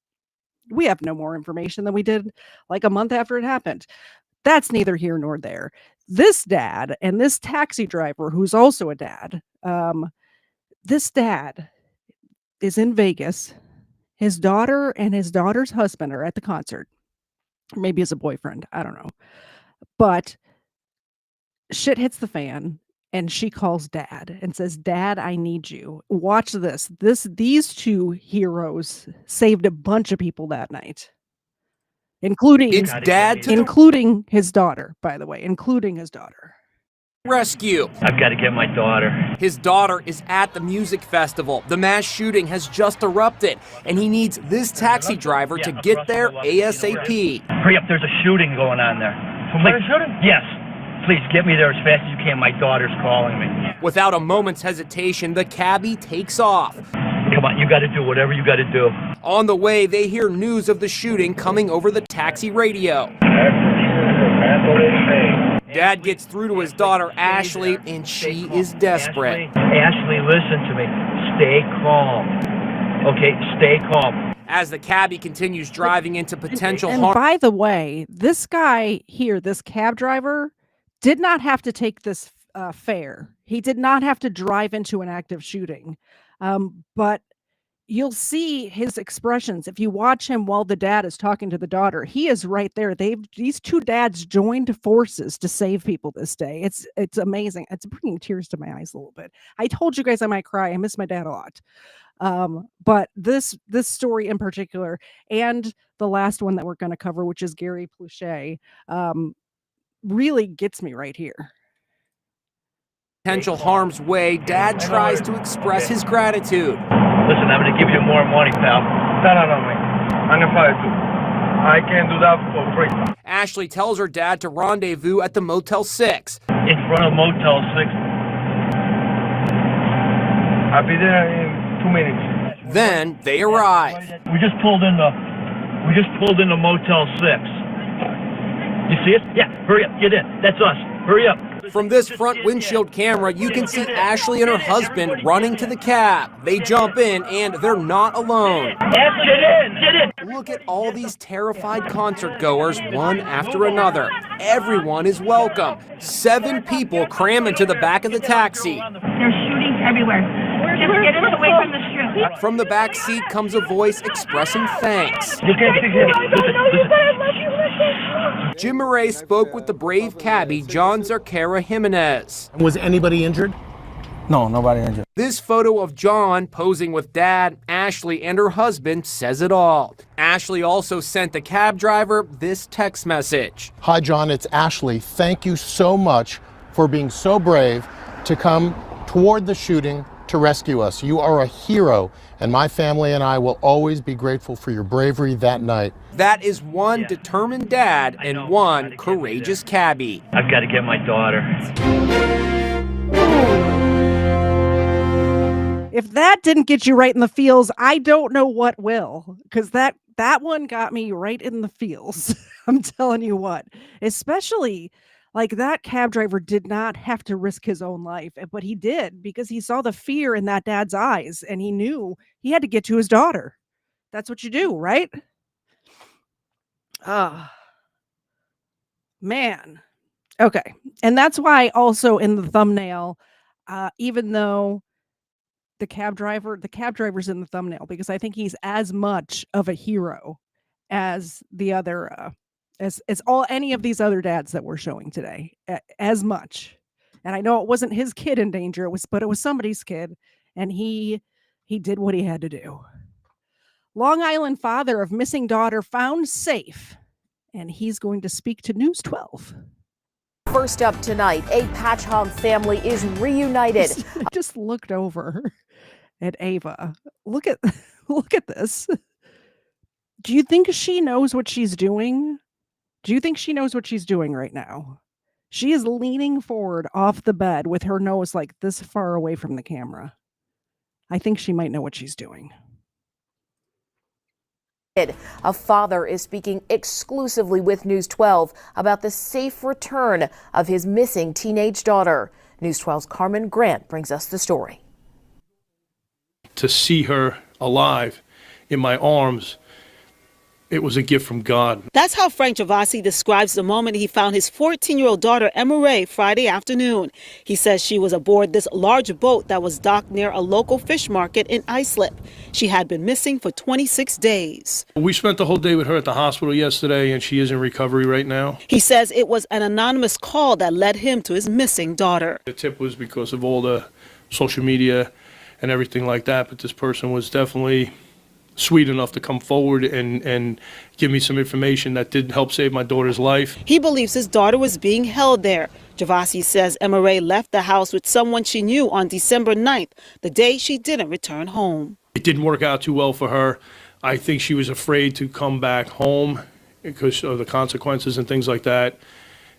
we have no more information than we did like a month after it happened. That's neither here nor there. This dad and this taxi driver, who's also a dad, this dad is in Vegas. His daughter and his daughter's husband are at the concert. Or maybe as a boyfriend, I don't know. But shit hits the fan. And she calls dad and says, Dad, I need you. Watch this. These two heroes saved a bunch of people that night. Including his daughter, by the way, including his daughter. rescue. I've got to get my daughter. His daughter is at the music festival. The mass shooting has just erupted, and he needs this taxi driver to get there ASAP. Hurry up, there's a shooting going on there. Please, shooting? Yes. Please get me there as fast as you can. My daughter's calling me. Without a moment's hesitation, the cabbie takes off. Come on, you got to do whatever you got to do. On the way, they hear news of the shooting coming over the taxi radio. Dad gets through to his daughter, Ashley, and she is desperate. Ashley, listen to me. Stay calm. Okay, stay calm. As the cabbie continues driving into potential And harm. by the way, this guy here, this cab driver, did not have to take this fare. He did not have to drive into an active shooting. But you'll see his expressions. If you watch him while the dad is talking to the daughter, he is right there. These two dads joined forces to save people this day. It's amazing. It's bringing tears to my eyes a little bit. I told you guys I might cry. I miss my dad a lot. But this story in particular, and the last one that we're going to cover, which is Gary Pluchet, really gets me right here. Potential harm's way, Dad tries to express his gratitude. Listen, I'm going to give you more money, pal. No, man. I'm going to fire you. I can't do that for free. Ashley tells her dad to rendezvous at the Motel 6. In front of Motel 6. I'll be there in 2 minutes. Then they arrive. We just pulled in the Motel 6. You see it? Yeah, hurry up, get in. That's us. Hurry up. From this front windshield camera, you can see Ashley and her husband running to the cab. They jump in, and they're not alone. Ashley, get in! Look at all these terrified concert goers, one after another. Everyone is welcome. 7 people cram into the back of the taxi. There's shootings everywhere. Just get us away from the strip. From the back seat comes a voice expressing thanks. Jim Murray spoke with the brave cabbie, John Zarcara Jimenez. Was anybody injured? No, nobody injured. This photo of John posing with Dad, Ashley, and her husband says it all. Ashley also sent the cab driver this text message. Hi, John, it's Ashley. Thank you so much for being so brave to come toward the shooting to rescue us. You are a hero, and my family and I will always be grateful for your bravery that night. That is one determined dad and one courageous cabbie. I've got to get my daughter. If that didn't get you right in the feels, I don't know what will, because that one got me right in the feels. I'm telling you what, especially like that cab driver did not have to risk his own life, but he did because he saw the fear in that dad's eyes and he knew he had to get to his daughter. That's what you do, right? Man. Okay. And that's why also in the thumbnail, even though the cab driver's in the thumbnail, because I think he's as much of a hero as the other, as any of these other dads that we're showing today, as much. And I know it wasn't his kid in danger, but it was somebody's kid, and he did what he had to do. Long Island father of missing daughter found safe, and he's going to speak to News 12. First up tonight, a Patchhog family is reunited. I just looked over at Ava. Look at this. Do you think she knows what she's doing? Do you think she knows what she's doing right now? She is leaning forward off the bed with her nose like this far away from the camera. I think she might know what she's doing. A father is speaking exclusively with News 12 about the safe return of his missing teenage daughter. News 12's Carmen Grant brings us the story. To see her alive in my arms, it was a gift from God. That's how Frank Gervasi describes the moment he found his 14-year-old daughter, Emma Ray, Friday afternoon. He says she was aboard this large boat that was docked near a local fish market in Islip. She had been missing for 26 days. We spent the whole day with her at the hospital yesterday, and she is in recovery right now. He says it was an anonymous call that led him to his missing daughter. The tip was because of all the social media and everything like that, but this person was definitely sweet enough to come forward and give me some information that did help save my daughter's life. He believes his daughter was being held there. Javasi says Emma Ray left the house with someone she knew on December 9th, the day she didn't return home. It didn't work out too well for her. I think she was afraid to come back home because of the consequences and things like that,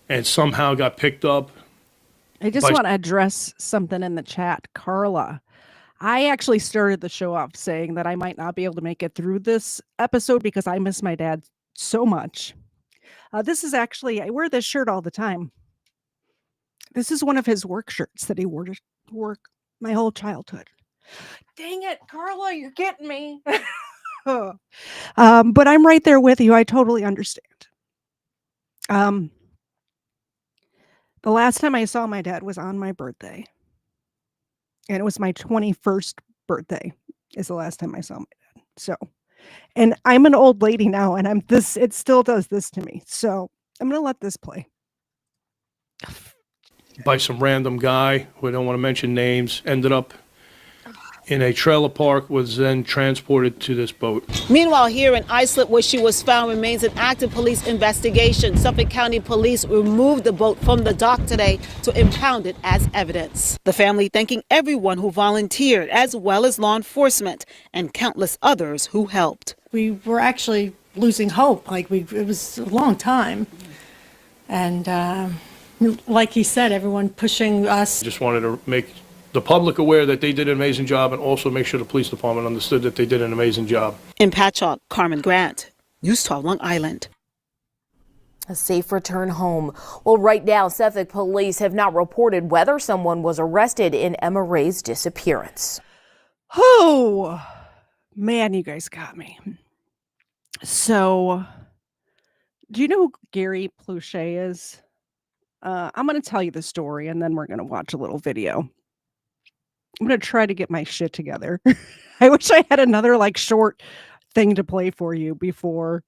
and somehow got picked up. I just want to address something in the chat. Carla, I actually started the show off saying that I might not be able to make it through this episode because I miss my dad so much. This is actually, I wear this shirt all the time. This is one of his work shirts that he wore to work my whole childhood. Dang it, Carla, you're getting me. But I'm right there with you. I totally understand. The last time I saw my dad was on my birthday. And it was my 21st birthday is the last time I saw my dad. So, and I'm an old lady now, and it still does this to me. So I'm going to let this play. By some random guy who I don't want to mention names, ended up in a trailer park, was then transported to this boat. Meanwhile, here in Islip, where she was found, remains an active police investigation. Suffolk County Police removed the boat from the dock today to impound it as evidence. The family thanking everyone who volunteered, as well as law enforcement and countless others who helped. We were actually losing hope. It was a long time. And like he said, everyone pushing us. Just wanted to make the public aware that they did an amazing job, and also make sure the police department understood that they did an amazing job. In Patchogue, Carmen Grant, News 12 Long Island. A safe return home. Well, right now, Suffolk police have not reported whether someone was arrested in Emma Ray's disappearance. Oh, man, you guys got me. So, do you know who Gary Pluchet is? I'm going to tell you the story, and then we're going to watch a little video. I'm going to try to get my shit together. I wish I had another short thing to play for you before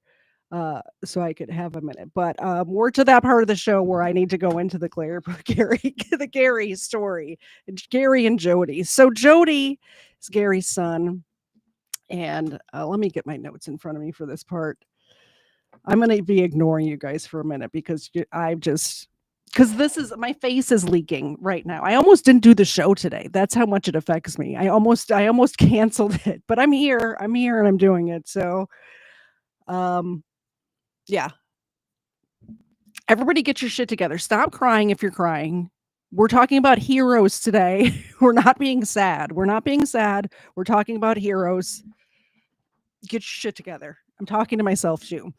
so I could have a minute. But we're to that part of the show where I need to go into the Gary story. Gary and Jody. So Jody is Gary's son. And let me get my notes in front of me for this part. I'm going to be ignoring you guys for a minute because my face is leaking right now. I almost didn't do the show today. That's how much it affects me. I almost canceled it, but I'm here and I'm doing it. So, yeah. Everybody get your shit together. Stop crying if you're crying. We're talking about heroes today. We're not being sad. We're talking about heroes. Get your shit together. I'm talking to myself too.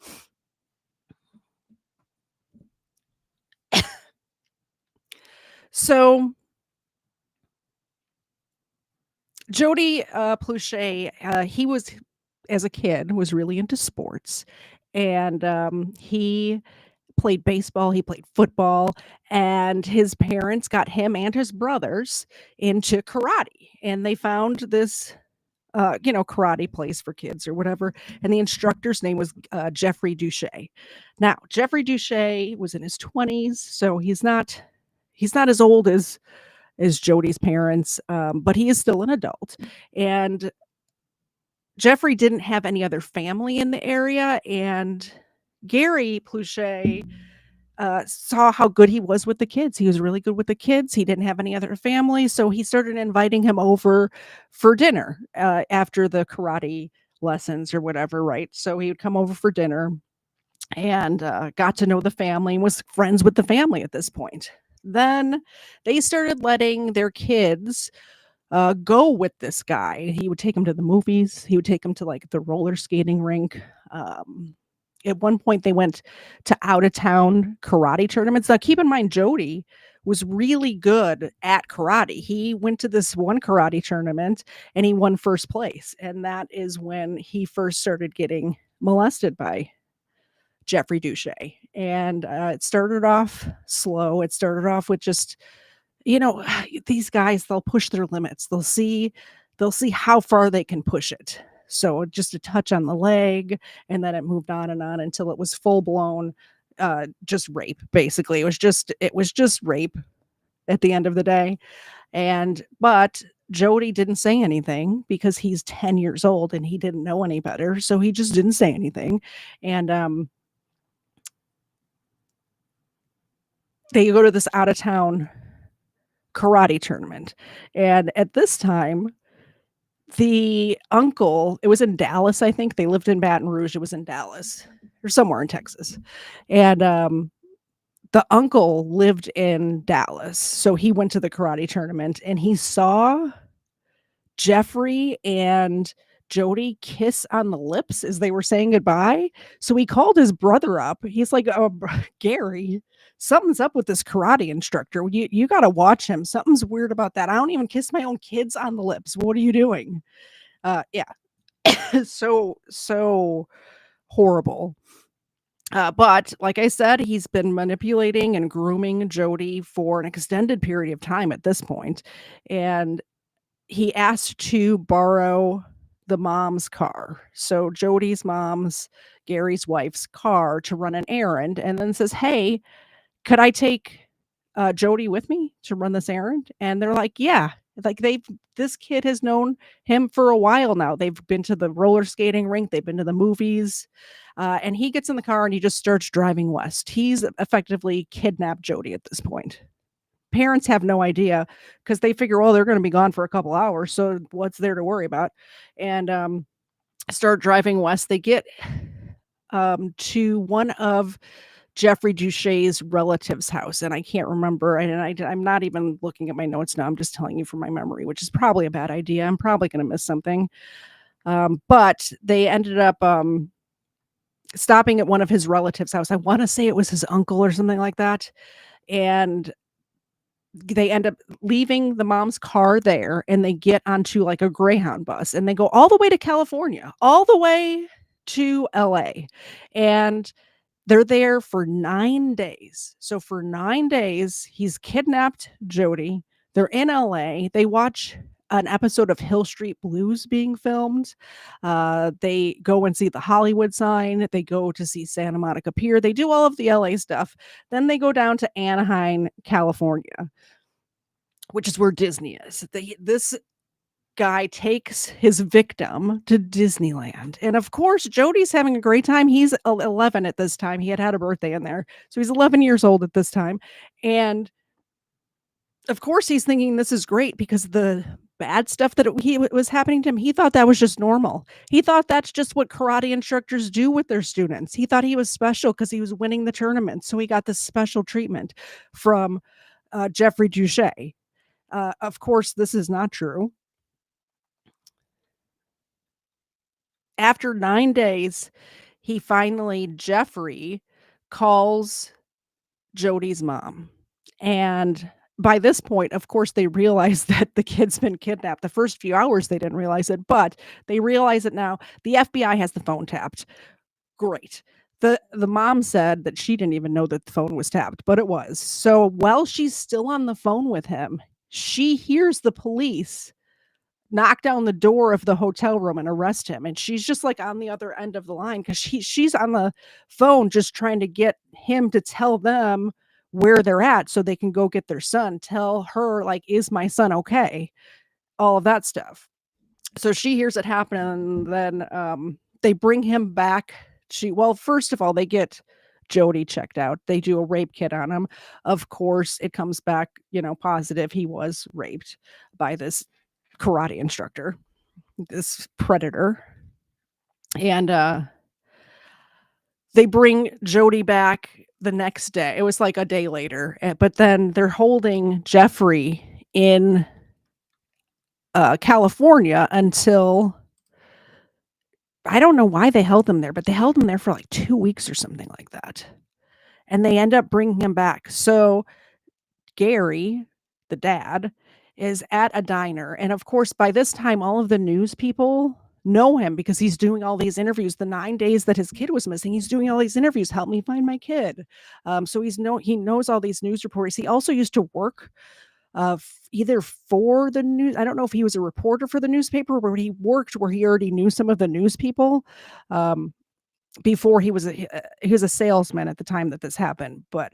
So, Jody Pluchet, he was, as a kid, was really into sports. And he played baseball, he played football, and his parents got him and his brothers into karate. And they found this, karate place for kids or whatever. And the instructor's name was Jeffrey Duche. Now, Jeffrey Duche was in his 20s, so he's not as old as Jody's parents, but he is still an adult. And Jeffrey didn't have any other family in the area, and Gary Pluchet saw how good he was with the kids. He was really good with the kids. He didn't have any other family, so he started inviting him over for dinner after the karate lessons or whatever, right? So he would come over for dinner and got to know the family and was friends with the family at this point. Then they started letting their kids go with this guy. He would take them to the movies. He would take them to the roller skating rink. At one point, they went to out-of-town karate tournaments. Now, keep in mind, Jody was really good at karate. He went to this one karate tournament and he won first place. And that is when he first started getting molested by Jeffrey Duche. And it started off slow. It started off with just, these guys, they'll push their limits. They'll see how far they can push it. So just a touch on the leg, and then it moved on and on until it was full blown, just rape. Basically, it was just rape at the end of the day. But Jody didn't say anything because he's 10 years old and he didn't know any better. So he just didn't say anything. And they go to this out of town karate tournament. And at this time, the uncle, it was in Dallas, I think. They lived in Baton Rouge. It was in Dallas or somewhere in Texas. And the uncle lived in Dallas. So he went to the karate tournament and he saw Jeffrey and Jody kiss on the lips as they were saying goodbye. So he called his brother up. He's like, "Oh, Gary, something's up with this karate instructor. You got to watch him. Something's weird about that. I don't even kiss my own kids on the lips. What are you doing?" Yeah. so horrible. But like I said, he's been manipulating and grooming Jody for an extended period of time at this point. And he asked to borrow the mom's car. So Jody's mom's, Gary's wife's car to run an errand, and then says, "Hey, could I take Jody with me to run this errand?" And they're like, "Yeah." Like this kid has known him for a while now. They've been to the roller skating rink. They've been to the movies. And he gets in the car and he just starts driving west. He's effectively kidnapped Jody at this point. Parents have no idea because they figure, well, they're going to be gone for a couple hours. So what's there to worry about? And start driving west. They get to one of Jeffrey Duche's relative's house, and I can't remember, and I'm not even looking at my notes now. I'm just telling you from my memory, which is probably a bad idea. I'm probably going to miss something. But they ended up stopping at one of his relatives' house. I want to say it was his uncle or something like that. And they end up leaving the mom's car there, and they get onto like a Greyhound bus, and they go all the way to California, all the way to LA. And they're there for 9 days. So for 9 days, he's kidnapped Jody. They're in LA. They watch an episode of Hill Street Blues being filmed. They go and see the Hollywood sign. They go to see Santa Monica Pier. They do all of the LA stuff. Then they go down to Anaheim, California, which is where Disney is. This guy takes his victim to Disneyland. And of course, Jody's having a great time. He's 11 at this time. He had a birthday in there. So he's 11 years old at this time. And of course, he's thinking this is great because the bad stuff that was happening to him, he thought that was just normal. He thought that's just what karate instructors do with their students. He thought he was special because he was winning the tournament. So he got this special treatment from Jeffrey Duche. Of course, this is not true. After 9 days, Jeffrey calls Jody's mom. And by this point, of course, they realize that the kid's been kidnapped. The first few hours, they didn't realize it, but they realize it now. The FBI has the phone tapped. Great. The mom said that she didn't even know that the phone was tapped, but it was. So while she's still on the phone with him, she hears the police knock down the door of the hotel room and arrest him. And she's just like on the other end of the line because she's on the phone just trying to get him to tell them where they're at so they can go get their son. Tell her, like, is my son okay? All of that stuff. So she hears it happen, and then they bring him back. First of all, they get Jody checked out. They do a rape kit on him. Of course, it comes back, positive. He was raped by this karate instructor, this predator. And they bring Jody back the next day. It was like a day later, but then they're holding Jeffrey in California until, I don't know why they held him there, but they held him there for like 2 weeks or something like that. And they end up bringing him back. So Gary, the dad, is at a diner. And of course, by this time, all of the news people know him because he's doing all these interviews. The 9 days that his kid was missing, he's doing all these interviews. Help me find my kid. So he knows all these news reporters. He also used to work either for the news. I don't know if he was a reporter for the newspaper, but he worked where he already knew some of the news people. Before he was a salesman at the time that this happened, but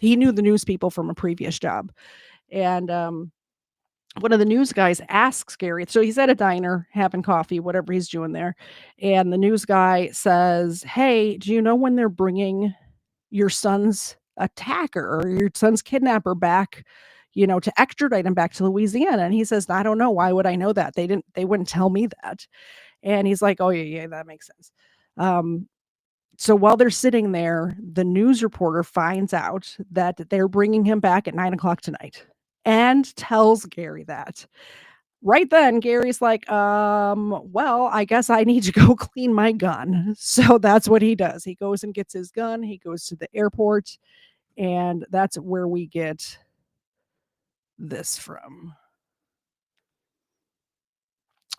he knew the news people from a previous job. And one of the news guys asks Gary, so he's at a diner having coffee, whatever he's doing there. And the news guy says, "Hey, do you know when they're bringing your son's attacker or your son's kidnapper back, to extradite him back to Louisiana?" And he says, "I don't know. Why would I know that? They wouldn't tell me that." And he's like, "Oh, yeah, that makes sense." So while they're sitting there, the news reporter finds out that they're bringing him back at 9:00 tonight and tells Gary that. Right then, Gary's like, well, I guess I need to go clean my gun." So that's what he does. He goes and gets his gun. He goes to the airport, and that's where we get this from.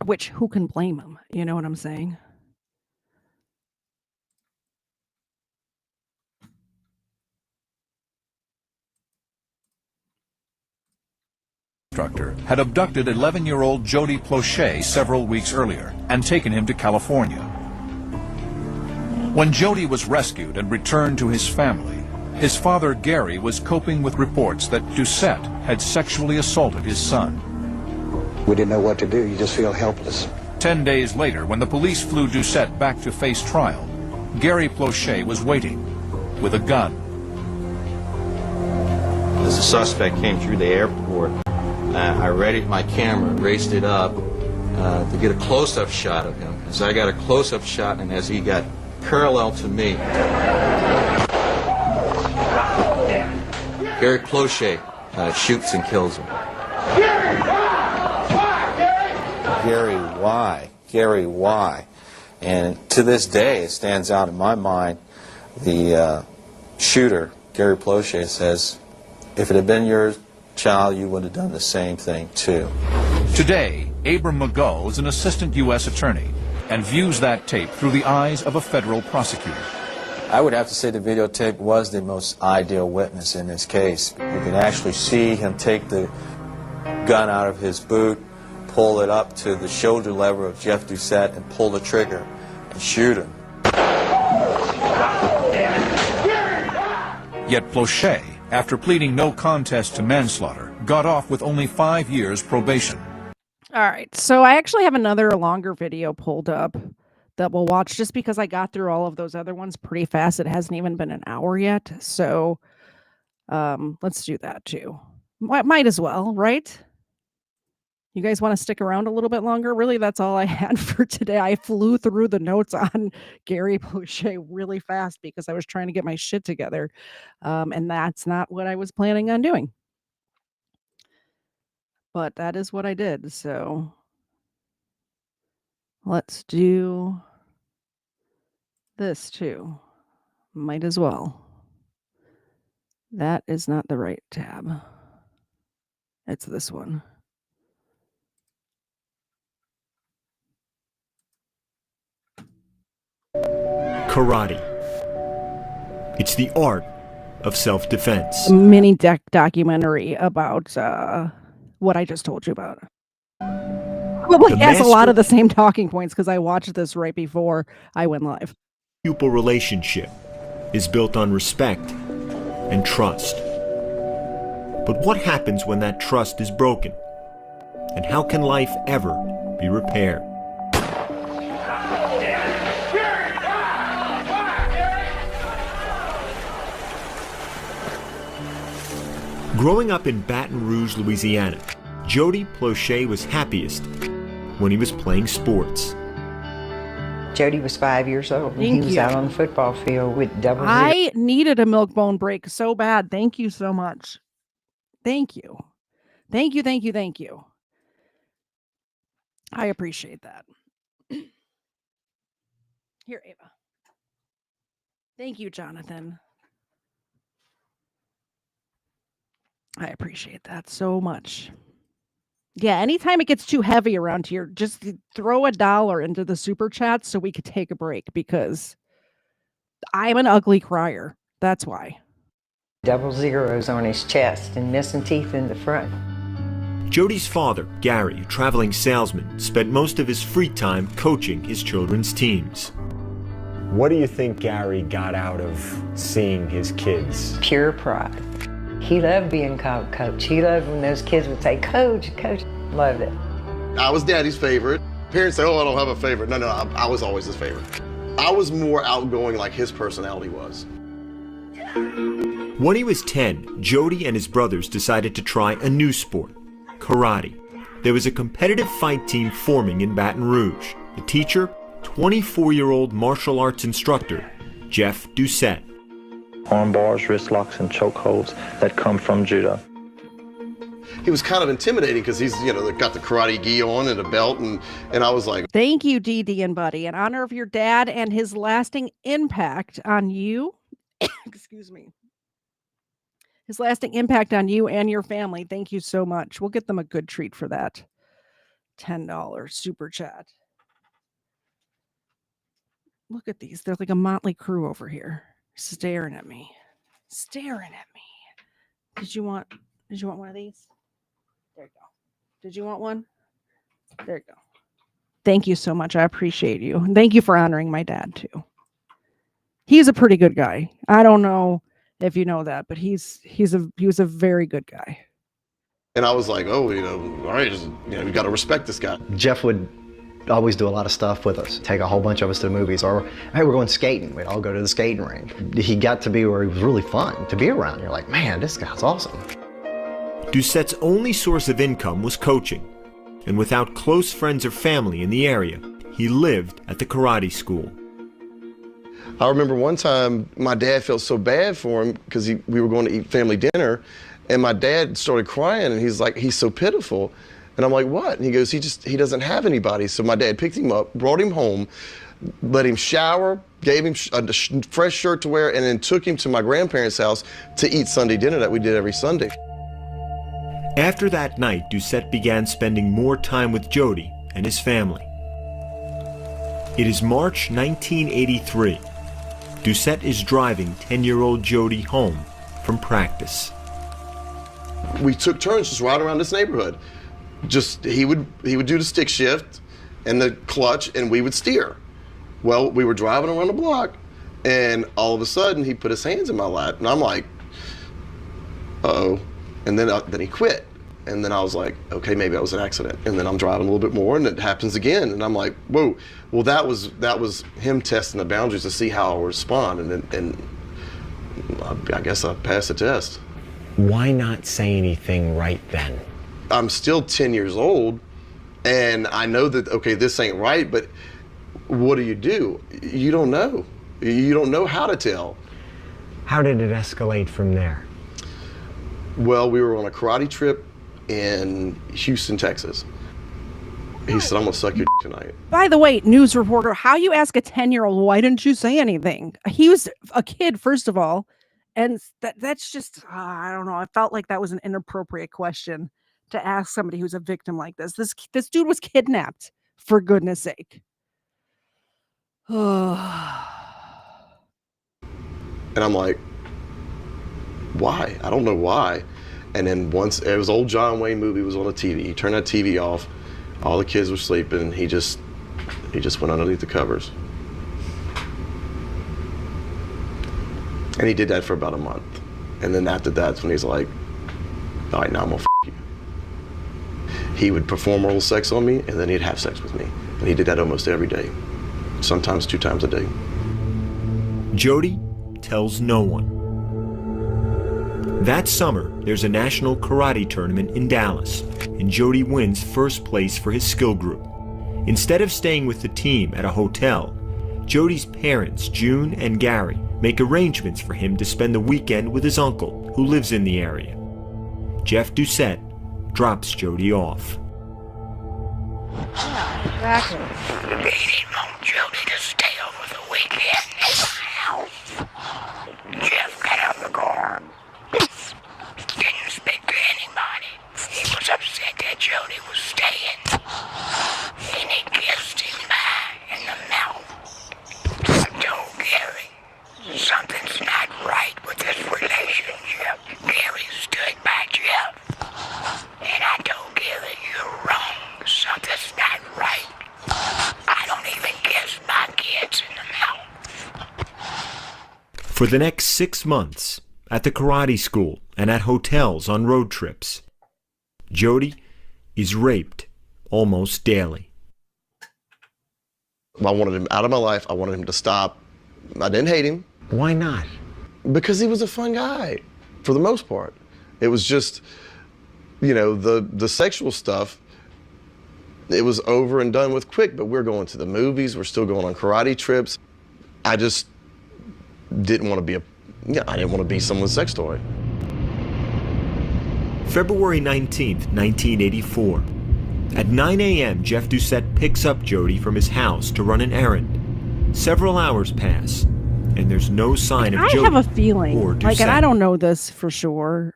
Which, who can blame him? You know what I'm saying? Instructor had abducted 11-year-old Jody Plauché several weeks earlier and taken him to California. When Jody was rescued and returned to his family, his father Gary was coping with reports that Doucette had sexually assaulted his son. We didn't know what to do. You just feel helpless. 10 days later, when the police flew Doucette back to face trial, Gary Plauché was waiting with a gun. As the suspect came through the airport, I readied my camera, raised it up to get a close-up shot of him. As I got a close-up shot and as he got parallel to me, Gary Plauché shoots and kills him. Gary, why? Gary, why? And to this day, it stands out in my mind, the shooter, Gary Plauché, says, if it had been your child, you would have done the same thing too. Today, Abram McGull is an assistant U.S. attorney and views that tape through the eyes of a federal prosecutor. I would have to say the videotape was the most ideal witness in this case. You can actually see him take the gun out of his boot, pull it up to the shoulder lever of Jeff Doucette, and pull the trigger and shoot him. Yet Plauché, after pleading no contest to manslaughter, got off with only 5 years probation. All right. So I actually have another longer video pulled up that we'll watch just because I got through all of those other ones pretty fast. It hasn't even been an hour yet. So let's do that too. Might as well, right? You guys want to stick around a little bit longer? Really, that's all I had for today. I flew through the notes on Gary Plauché really fast because I was trying to get my shit together. And that's not what I was planning on doing. But that is what I did. So let's do this too. Might as well. That is not the right tab. It's this one. Karate. It's the art of self-defense. A mini documentary about what I just told you about. Probably has a lot of the same talking points because I watched this right before I went live. Pupil relationship is built on respect and trust. But what happens when that trust is broken? And how can life ever be repaired? Growing up in Baton Rouge, Louisiana, Jody Plauché was happiest when he was playing sports. Jody was 5 years old and he was out on the football field with double zero. I needed a milk bone break so bad. Thank you so much. Thank you. Thank you, thank you, thank you. I appreciate that. Here, Ava. Thank you, Jonathan. I appreciate that so much. Yeah, anytime it gets too heavy around here, just throw $1 into the super chat so we could take a break because I'm an ugly crier. That's why. Double zeros on his chest and missing teeth in the front. Jody's father, Gary, a traveling salesman, spent most of his free time coaching his children's teams. What do you think Gary got out of seeing his kids? Pure pride. He loved being called Coach. He loved when those kids would say, Coach, Coach. Loved it. I was Daddy's favorite. Parents say, oh, I don't have a favorite. No, I was always his favorite. I was more outgoing like his personality was. When he was 10, Jody and his brothers decided to try a new sport, karate. There was a competitive fight team forming in Baton Rouge. The teacher, 24-year-old martial arts instructor, Jeff Doucette. Arm bars, wrist locks, and chokeholds that come from judo. He was kind of intimidating because he's, got the karate gi on and a belt, and I was like, Thank you, DD and Buddy, in honor of your dad and his lasting impact on you. Excuse me. His lasting impact on you and your family. Thank you so much. We'll get them a good treat for that. $10 super chat. Look at these. They're like a motley crew over here, staring at me. Did you want one of these? There you go. Did you want one? There you go. Thank you so much. I appreciate you. And thank you for honoring my dad too. He's a pretty good guy. I don't know if you know that, but he was a very good guy. and I was like, oh, all right, we got to respect this guy. Jeff would always do a lot of stuff with us, take a whole bunch of us to the movies, or hey, we're going skating. We'd all go to the skating rink. He got to be where he was really fun to be around. You're like, man, this guy's awesome. Doucette's only source of income was coaching, and without close friends or family in the area, he lived at the karate school. I remember one time my dad felt so bad for him because we were going to eat family dinner, and my dad started crying, and he's like, he's so pitiful. And I'm like, what? And he goes, he doesn't have anybody. So my dad picked him up, brought him home, let him shower, gave him a fresh shirt to wear, and then took him to my grandparents' house to eat Sunday dinner that we did every Sunday. After that night, Doucette began spending more time with Jody and his family. It is March 1983. Doucette is driving 10-year-old Jody home from practice. We took turns just riding around this neighborhood. Just he would do the stick shift and the clutch, and we would steer. Well, we were driving around the block, and all of a sudden he put his hands in my lap, and I'm like, uh-oh. And then he quit, and then I was like, okay, maybe that was an accident. And then I'm driving a little bit more, and it happens again, and I'm like, whoa. Well, that was him testing the boundaries to see how I would respond, and I guess I passed the test. Why not say anything right then? I'm still 10 years old, and I know that, okay, this ain't right, but what do? You don't know. You don't know how to tell. How did it escalate from there? Well, we were on a karate trip in Houston, Texas. He said, I'm gonna suck your tonight. By the way, news reporter, how you ask a 10-year-old, why didn't you say anything? He was a kid, first of all, and that's just, I don't know. I felt like that was an inappropriate question to ask somebody who's a victim like this. This dude was kidnapped, for goodness sake. And I'm like, why? I don't know why. And then once it was old John Wayne movie was on the TV, he turned that TV off, all the kids were sleeping, and he just went underneath the covers. And he did that for about a month. And then after that's when he's like, all right, now I'm gonna you. He would perform oral sex on me, and then he'd have sex with me. And he did that almost every day, sometimes 2 times a day. Jody tells no one. That summer, there's a national karate tournament in Dallas, and Jody wins first place for his skill group. Instead of staying with the team at a hotel, Jody's parents, June and Gary, make arrangements for him to spend the weekend with his uncle, who lives in the area. Jeff Doucette drops Jody off. Exactly. They didn't want Jody to stay over the weekend at my house. Jeff got out of the car. Didn't speak to anybody. He was upset that Jody was staying. And he kissed him in the mouth. I told Gary, something's not right with this relationship. Gary stood by Jeff. And I told Gary, you're wrong. Something's not right. I don't even kiss my kids in the mouth. For the next 6 months, at the karate school, and at hotels on road trips. Jody is raped almost daily. I wanted him out of my life. I wanted him to stop. I didn't hate him. Why not? Because he was a fun guy, for the most part. It was just, you know, the sexual stuff, it was over and done with quick, but we're going to the movies, we're still going on karate trips. I just didn't want to be I didn't want to be someone's sex toy. February 19th, 1984. At 9 a.m., Jeff Doucette picks up Jody from his house to run an errand. Several hours pass, and there's no sign of Jody. I have a feeling, or and Doucette. I don't know this for sure.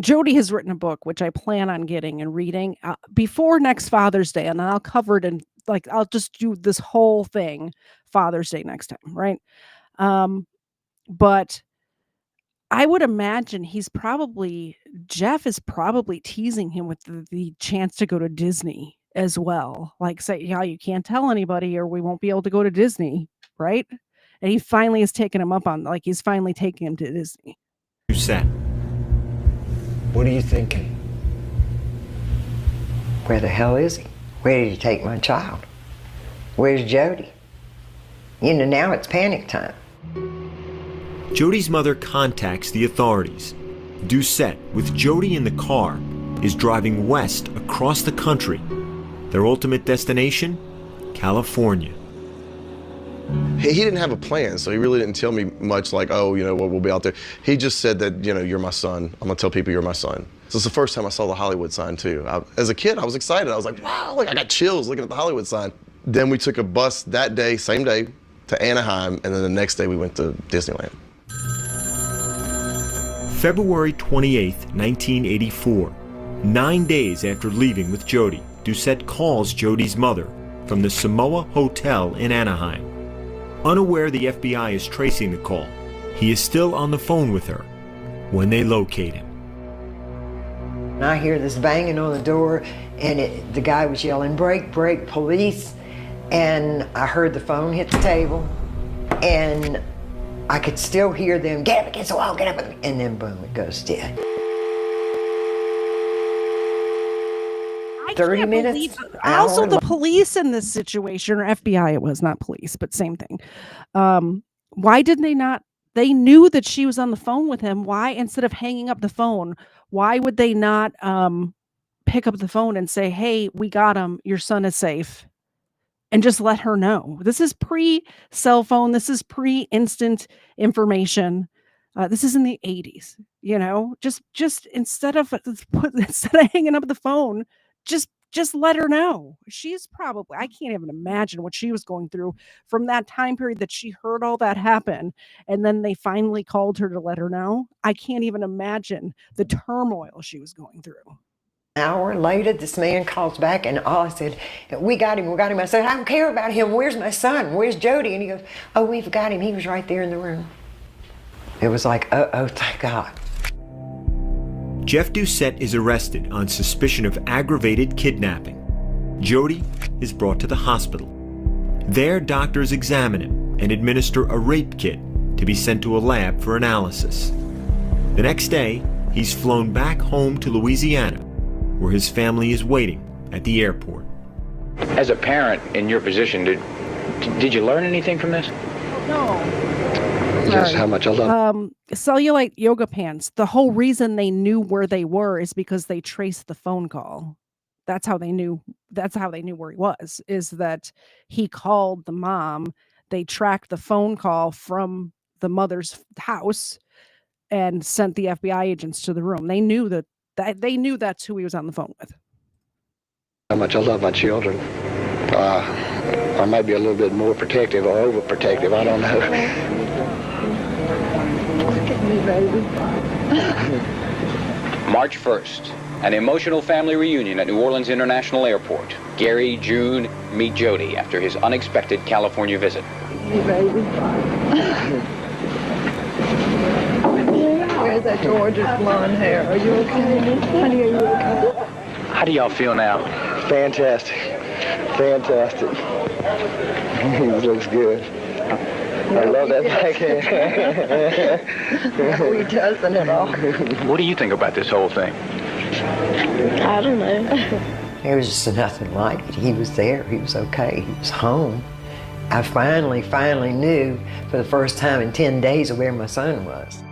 Jody has written a book, which I plan on getting and reading before next Father's Day, and I'll cover it in, like, I'll just do this whole thing Father's Day next time, right? But I would imagine Jeff is probably teasing him with the chance to go to Disney as well. Like, say, yeah, you can't tell anybody or we won't be able to go to Disney, right? And he finally has taken him up on, like, he's finally taking him to Disney. Doucette. What are you thinking? Where the hell is he? Where did he take my child? Where's Jody? You know, now it's panic time. Jody's mother contacts the authorities. Doucette, with Jody in the car, is driving west across the country. Their ultimate destination? California. He didn't have a plan, so he really didn't tell me much like, oh, you know, we'll be out there. He just said that, you know, you're my son. I'm gonna tell people you're my son. So it's the first time I saw the Hollywood sign too. As a kid, I was excited. I was like, wow, look, I got chills looking at the Hollywood sign. Then we took a bus that day, same day, to Anaheim, and then the next day we went to Disneyland. February 28th, 1984. 9 days after leaving with Jody, Doucette calls Jody's mother from the Samoa Hotel in Anaheim. Unaware the FBI is tracing the call, he is still on the phone with her when they locate him. And I hear this banging on the door, and the guy was yelling, "Break, break, police." And I heard the phone hit the table, and I could still hear them, "Get up against the wall, get up." And then boom, it goes dead. 30 minutes. Also, the police in this situation, or FBI, it was not police, but same thing. Why didn't they not? They knew that she was on the phone with him. Why, instead of hanging up the phone, why would they not pick up the phone and say, "Hey, we got him. Your son is safe," and just let her know? This is pre-cell phone. This is pre-instant information. This is in the 80s. You know, just instead of hanging up the phone, just let her know. She's probably, I can't even imagine what she was going through from that time period that she heard all that happen. And then they finally called her to let her know. I can't even imagine the turmoil she was going through. An hour later, this man calls back, and I said, we got him. I said, "I don't care about him. Where's my son? Where's Jody?" And he goes, "Oh, we've got him. He was right there in the room." It was like, oh, thank God. Jeff Doucette is arrested on suspicion of aggravated kidnapping. Jody is brought to the hospital. There, doctors examine him and administer a rape kit to be sent to a lab for analysis. The next day, he's flown back home to Louisiana, where his family is waiting at the airport. As a parent in your position, did you learn anything from this? No. Just how much I love. Cellulite yoga pants. The whole reason they knew where they were is because they traced the phone call. That's how they knew. That's how they knew where he was. Is that he called the mom. They tracked the phone call from the mother's house and sent the FBI agents to the room. They knew that they knew that's who he was on the phone with. How much I love my children. I might be a little bit more protective or overprotective. I don't know. Look at me, baby. March 1st, an emotional family reunion at New Orleans International Airport. Gary, June, meet Jody after his unexpected California visit. Hey, baby. Where's that gorgeous blonde hair? Are you okay? Honey, are you okay? How do y'all feel now? Fantastic. Fantastic. He looks good. I love that backhand. No, he doesn't at all. What do you think about this whole thing? I don't know. There was just nothing like it. He was there. He was okay. He was home. I finally knew for the first time in 10 days where my son was.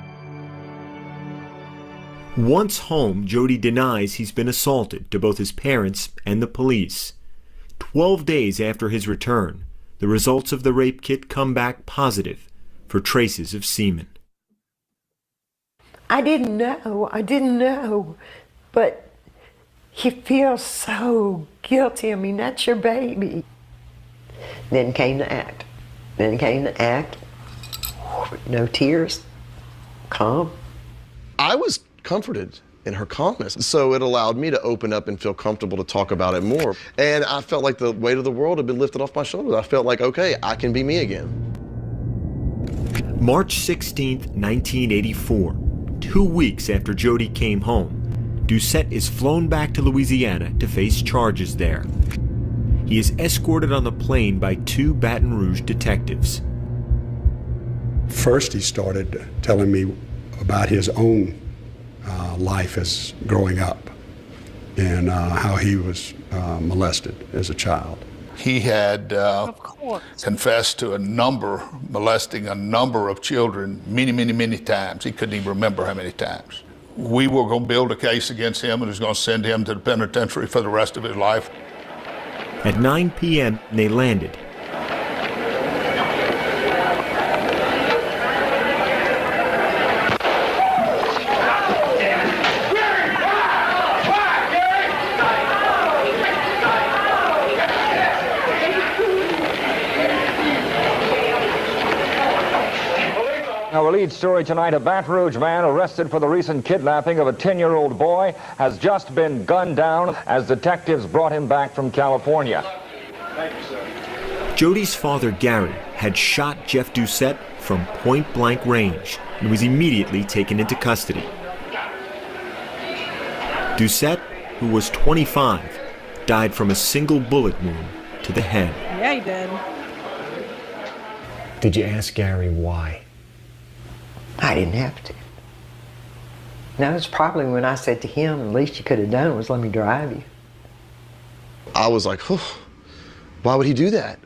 Once home, Jody denies he's been assaulted to both his parents and the police. 12 days after his return, the results of the rape kit come back positive for traces of semen. I didn't know, but you feel so guilty. I mean, that's your baby. Then came the act. No tears, calm. I was comforted in her calmness. So it allowed me to open up and feel comfortable to talk about it more. And I felt like the weight of the world had been lifted off my shoulders. I felt like, okay, I can be me again. March 16th, 1984, 2 weeks after Jody came home, Doucette is flown back to Louisiana to face charges there. He is escorted on the plane by 2 Baton Rouge detectives. First, he started telling me about his own life as growing up and how he was molested as a child. He had confessed to molesting a number of children many times. He couldn't even remember how many times. We were going to build a case against him and was going to send him to the penitentiary for the rest of his life. At 9 p.m., they landed. Our lead story tonight, a Baton Rouge man arrested for the recent kidnapping of a 10-year-old boy has just been gunned down as detectives brought him back from California. Thank you, sir. Jody's father, Gary, had shot Jeff Doucette from point-blank range and was immediately taken into custody. Doucette, who was 25, died from a single bullet wound to the head. Yeah, he did. Did you ask Gary why? I didn't have to. That was probably when I said to him, the least you could have done was let me drive you. I was like, oh, why would he do that?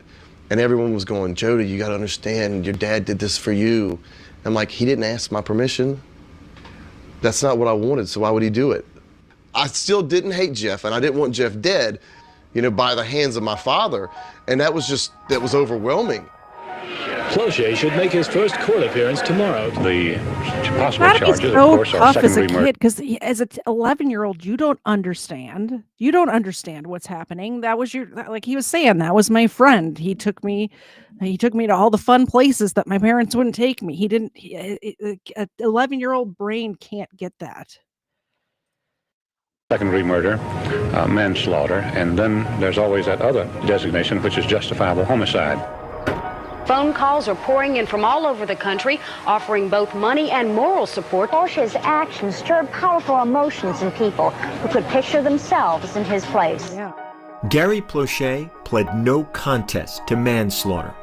And everyone was going, Jody, you gotta understand, your dad did this for you. I'm like, he didn't ask my permission. That's not what I wanted, so why would he do it? I still didn't hate Jeff, and I didn't want Jeff dead, by the hands of my father. And that was overwhelming. Cloutier should make his first court appearance tomorrow. The possible charges, of course, are second-degree murder. Because as an 11-year-old, you don't understand. You don't understand what's happening. That was like he was saying, that was my friend. He took me to all the fun places that my parents wouldn't take me. An 11-year-old brain can't get that. Second-degree murder, manslaughter, and then there's always that other designation, which is justifiable homicide. Phone calls are pouring in from all over the country, offering both money and moral support. Porsche's actions stirred powerful emotions in people who could picture themselves in his place. Yeah. Gary Plauché pled no contest to manslaughter.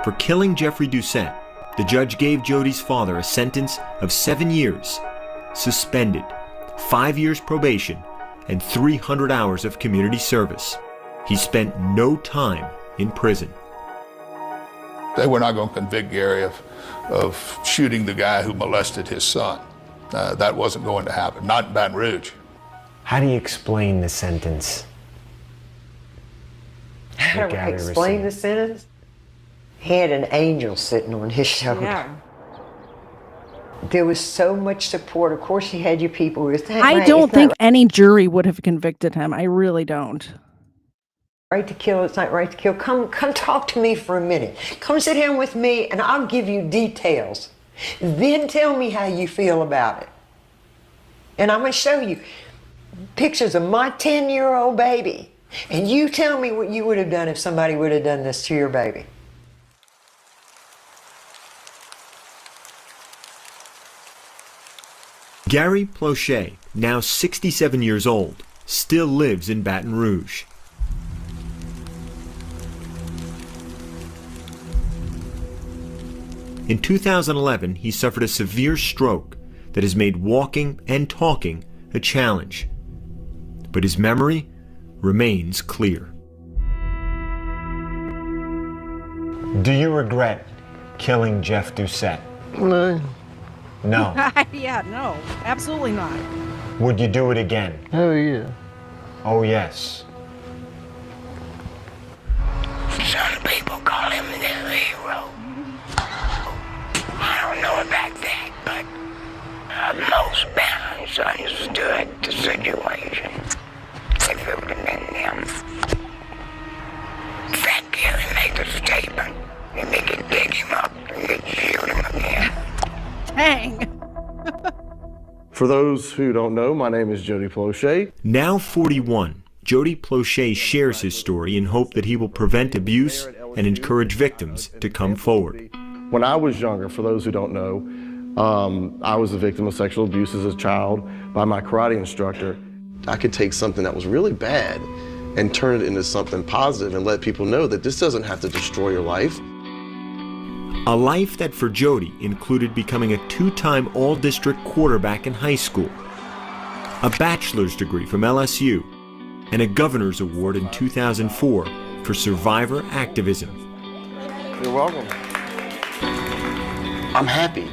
For killing Jeffrey Doucette, the judge gave Jody's father a sentence of 7 years, suspended, 5 years probation, and 300 hours of community service. He spent no time in prison. They were not going to convict Gary of shooting the guy who molested his son. That wasn't going to happen, not in Baton Rouge. How do you explain the sentence? How do I explain the sentence? He had an angel sitting on his shoulder. Yeah. There was so much support. Of course, you had your people who were saying, I don't think any jury would have convicted him. I really don't. Right to kill, it's not right to kill. Come talk to me for a minute. Come sit here with me and I'll give you details. Then tell me how you feel about it. And I'm going to show you pictures of my 10-year-old baby. And you tell me what you would have done if somebody would have done this to your baby. Gary Plauché, now 67 years old, still lives in Baton Rouge. In 2011, he suffered a severe stroke that has made walking and talking a challenge. But his memory remains clear. Do you regret killing Jeff Doucette? No. No. Yeah, no, absolutely not. Would you do it again? Oh, yeah. Oh, yes. Some people call him the hero. I don't know about that, but most parents understood the situation. If it would have been them. Thank you, and make a statement, and they could dig him up and they'd shoot him again. Dang. For those who don't know, my name is Jody Plauché. Now 41, Jody Plauché shares his story in hope that he will prevent abuse and encourage victims to come forward. When I was younger, for those who don't know, I was a victim of sexual abuse as a child by my karate instructor. I could take something that was really bad and turn it into something positive and let people know that this doesn't have to destroy your life. A life that for Jody included becoming a 2-time all-district quarterback in high school, a bachelor's degree from LSU, and a governor's award in 2004 for survivor activism. You're welcome. I'm happy.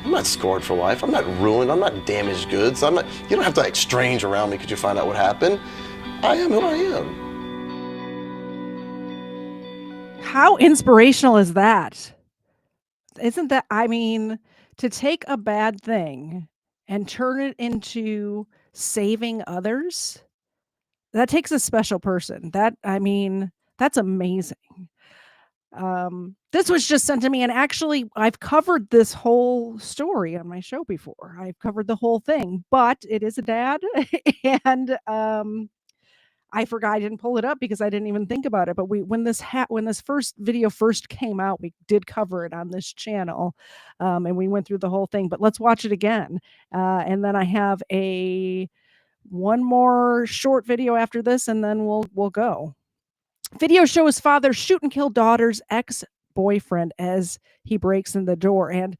I'm not scarred for life. I'm not ruined. I'm not damaged goods. You don't have to like strange around me because you find out what happened. I am who I am. How inspirational is that? Isn't that, I mean, to take a bad thing and turn it into saving others, that takes a special person. That's amazing. This was just sent to me, and actually I've covered this whole story on my show before. I've covered the whole thing, but it is a dad and I forgot I didn't pull it up because I didn't even think about it. But when this first video first came out, we did cover it on this channel, and we went through the whole thing. But let's watch it again, and then I have one more short video after this, and then we'll go. Video shows father shoot and kill daughter's ex-boyfriend as he breaks in the door, and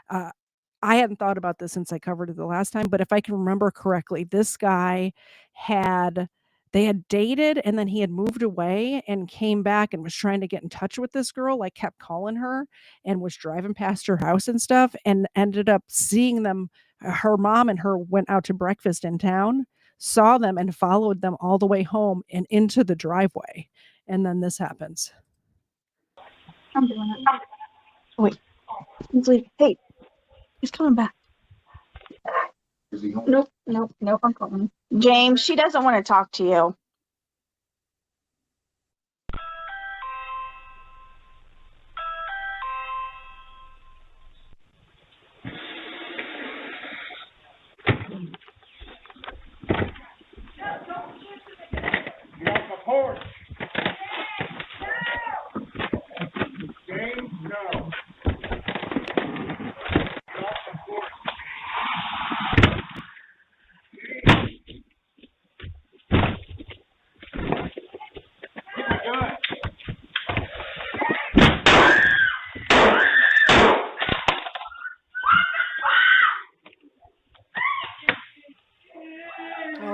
I hadn't thought about this since I covered it the last time. But if I can remember correctly, this guy they had dated, and then he had moved away and came back and was trying to get in touch with this girl, like kept calling her and was driving past her house and stuff, and ended up seeing them. Her mom and her went out to breakfast in town, saw them and followed them all the way home and into the driveway. And then this happens. I'm doing it. Oh, wait. He's leaving. Hey, he's coming back. Nope, I'm calling. James, she doesn't want to talk to you. James, no.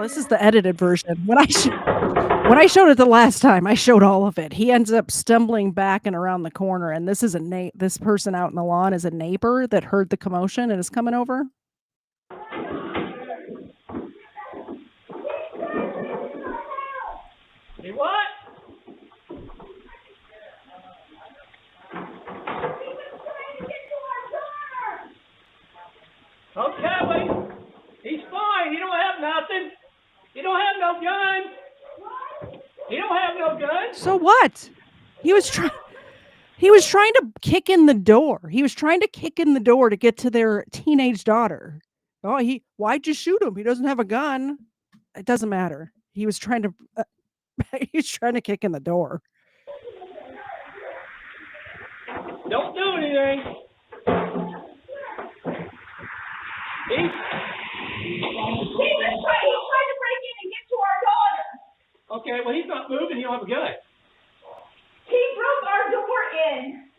This is the edited version. When I showed it the last time, I showed all of it. He ends up stumbling back and around the corner, and this is this person out in the lawn is a neighbor that heard the commotion and is coming over. Hey, what? Okay, wait. He's fine. He don't have nothing. He don't have no gun. He don't have no gun. So what? He was trying to kick in the door. He was trying to kick in the door to get to their teenage daughter. Oh, why'd you shoot him? He doesn't have a gun. It doesn't matter. He was trying to he's trying to kick in the door. Don't do anything. He was trying to break in and get to our daughter. Okay, well, he's not moving. He don't have a gun. He broke our door in,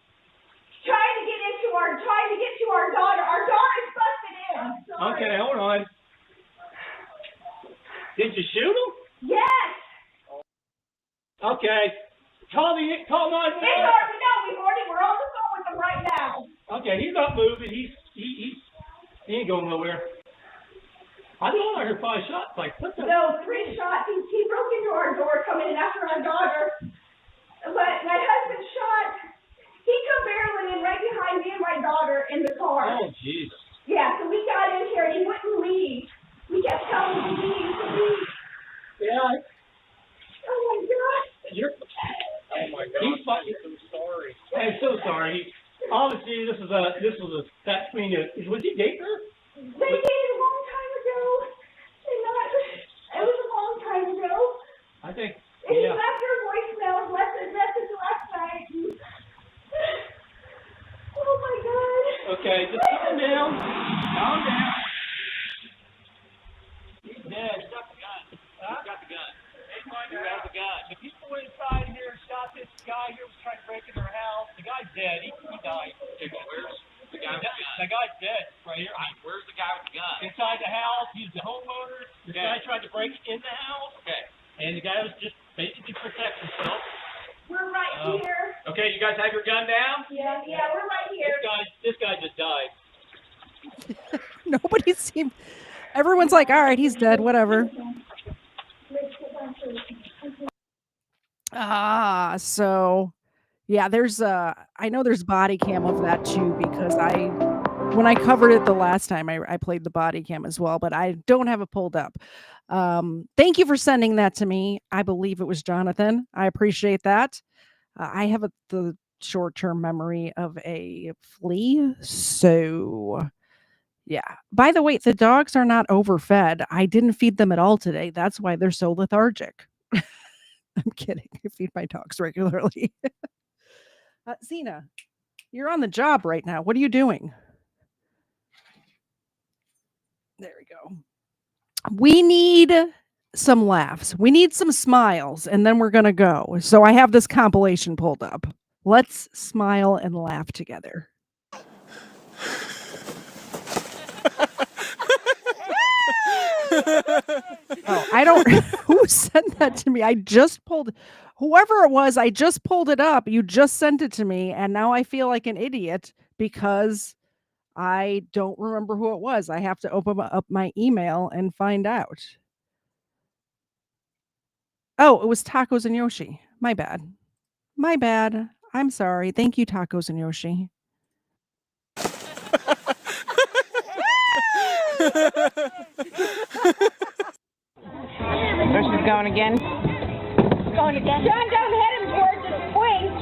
trying to get into our We're trying to get to our daughter. Our daughter's busted in. I'm sorry. Okay, hold on. Did you shoot him? Yes. Okay. Call 911. We're on the phone with him right now. Okay, he's not moving. He ain't going nowhere. I don't know. I heard 5 shots. Like, what the? No, 3 shots. He broke into our door coming in after our daughter. But my husband shot. He come barreling in right behind me and my daughter in the car. Oh, Jesus. Yeah, so we got in here and he wouldn't leave. We kept telling him to leave. Yeah. Oh my God. Oh my God. He's fucking so sorry. I'm so sorry. Obviously, this was a that between you. Was he dating her? They dated a long time ago. It was a long time ago. I think. And he Yeah. left her voicemail and left a message last night. Oh my God. Okay, just calm down. Calm down. He's dead. He got the gun. Huh? He got the gun. He has the gun. The people inside here shot this guy here was trying to break into their house. The guy's dead. He died. Okay, where's the guy with the gun? The guy's dead right here. Where's the guy with the gun? Inside the house. He's the homeowner. The guy tried to break in the house. Okay. And the guy was just basically protecting himself. We're right here. Okay, you guys have your gun down? Yeah, we're right here. This guy just died. Nobody seemed. Everyone's like, all right, he's dead, whatever. So yeah, there's I know there's body cam of that too, because when I covered it the last time, I played the body cam as well, but I don't have it pulled up. Thank you for sending that to me. I believe it was Jonathan. I appreciate that. I have the short-term memory of a flea, so yeah. By the way, the dogs are not overfed. I didn't feed them at all today. That's why they're so lethargic. I'm kidding. I feed my dogs regularly. Zena, you're on the job right now. What are you doing? There we go. We need some laughs. We need some smiles, and then we're going to go. So I have this compilation pulled up. Let's smile and laugh together. Oh, I don't. Who sent that to me? Whoever it was, I just pulled it up. You just sent it to me, and now I feel like an idiot because I don't remember who it was. I have to open up my email and find out. Oh, it was Tacos and Yoshi. My bad. My bad. I'm sorry. Thank you, Tacos and Yoshi. There she's going again. Going again. John, don't hit him towards the swing.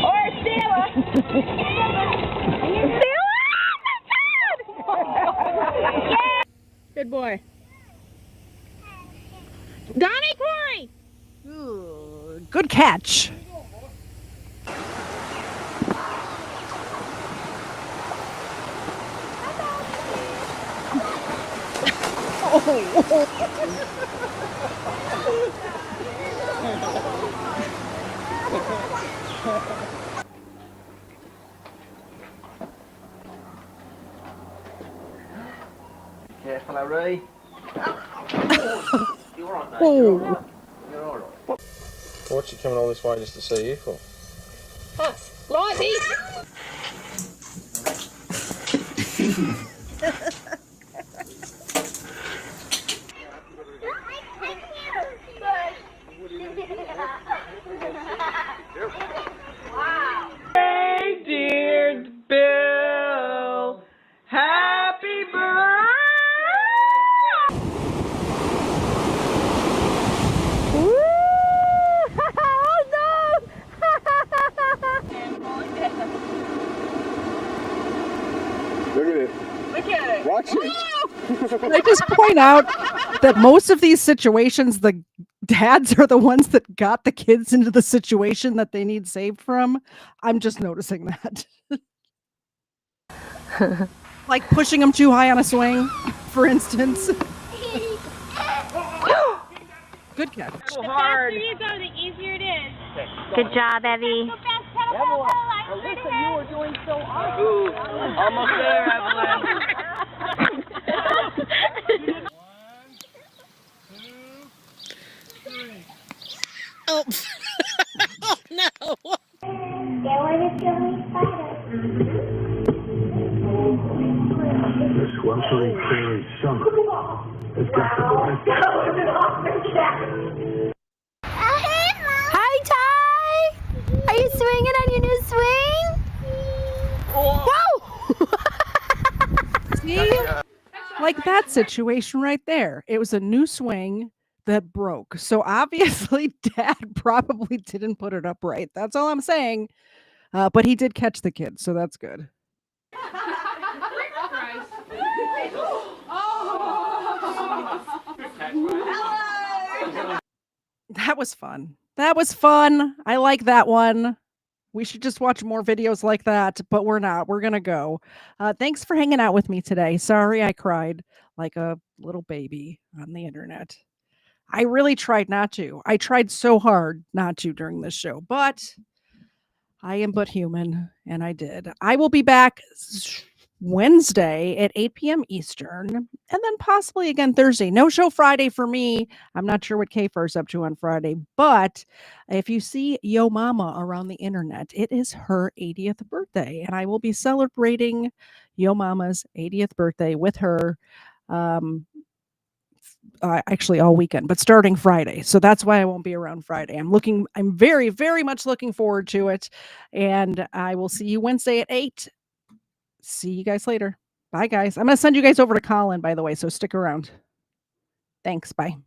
Or Stella. Yeah. Good boy. Donnie Corey! Ooh, good catch. Careful, Harry. You're all right. Oh. You're all right. What's she coming all this way just to see you for? Us. Lottie! Wow. Hey, dear Bill. Happy birthday! Look at it. Look at it. Watch it. Can I just point out that most of these situations, the dads are the ones that got the kids into the situation that they need saved from? I'm just noticing that. Like pushing them too high on a swing, for instance. Good catch. So hard. The faster you go, the easier it is. Good job, Evie. Go fast, pedal, pedal, pedal. Alyssa, you are doing so awesome. Almost there, Evelyn. Oh. Oh no. The sweltering prairie summer has got the Hi, Ty. Are you swinging on your new swing? Whoa! See? Like that situation right there. It was a new swing that broke. So obviously dad probably didn't put it up right. That's all I'm saying. But he did catch the kid, so that's good. That was fun. That was fun. I like that one. We should just watch more videos like that, but we're not. We're going to go. Thanks for hanging out with me today. Sorry I cried like a little baby on the internet. I really tried not to. I tried so hard not to during this show, but I am but human, and I did. I will be back Wednesday at 8 p.m. Eastern, and then possibly again Thursday. No show Friday for me. I'm not sure what K-Far's up to on Friday, but if you see Yo Mama around the internet, it is her 80th birthday, and I will be celebrating Yo Mama's 80th birthday with her. Actually all weekend, but starting Friday. So that's why I won't be around Friday. I'm very, very much looking forward to it. And I will see you Wednesday at 8. See you guys later. Bye, guys. I'm going to send you guys over to Colin, by the way, so stick around. Thanks. Bye.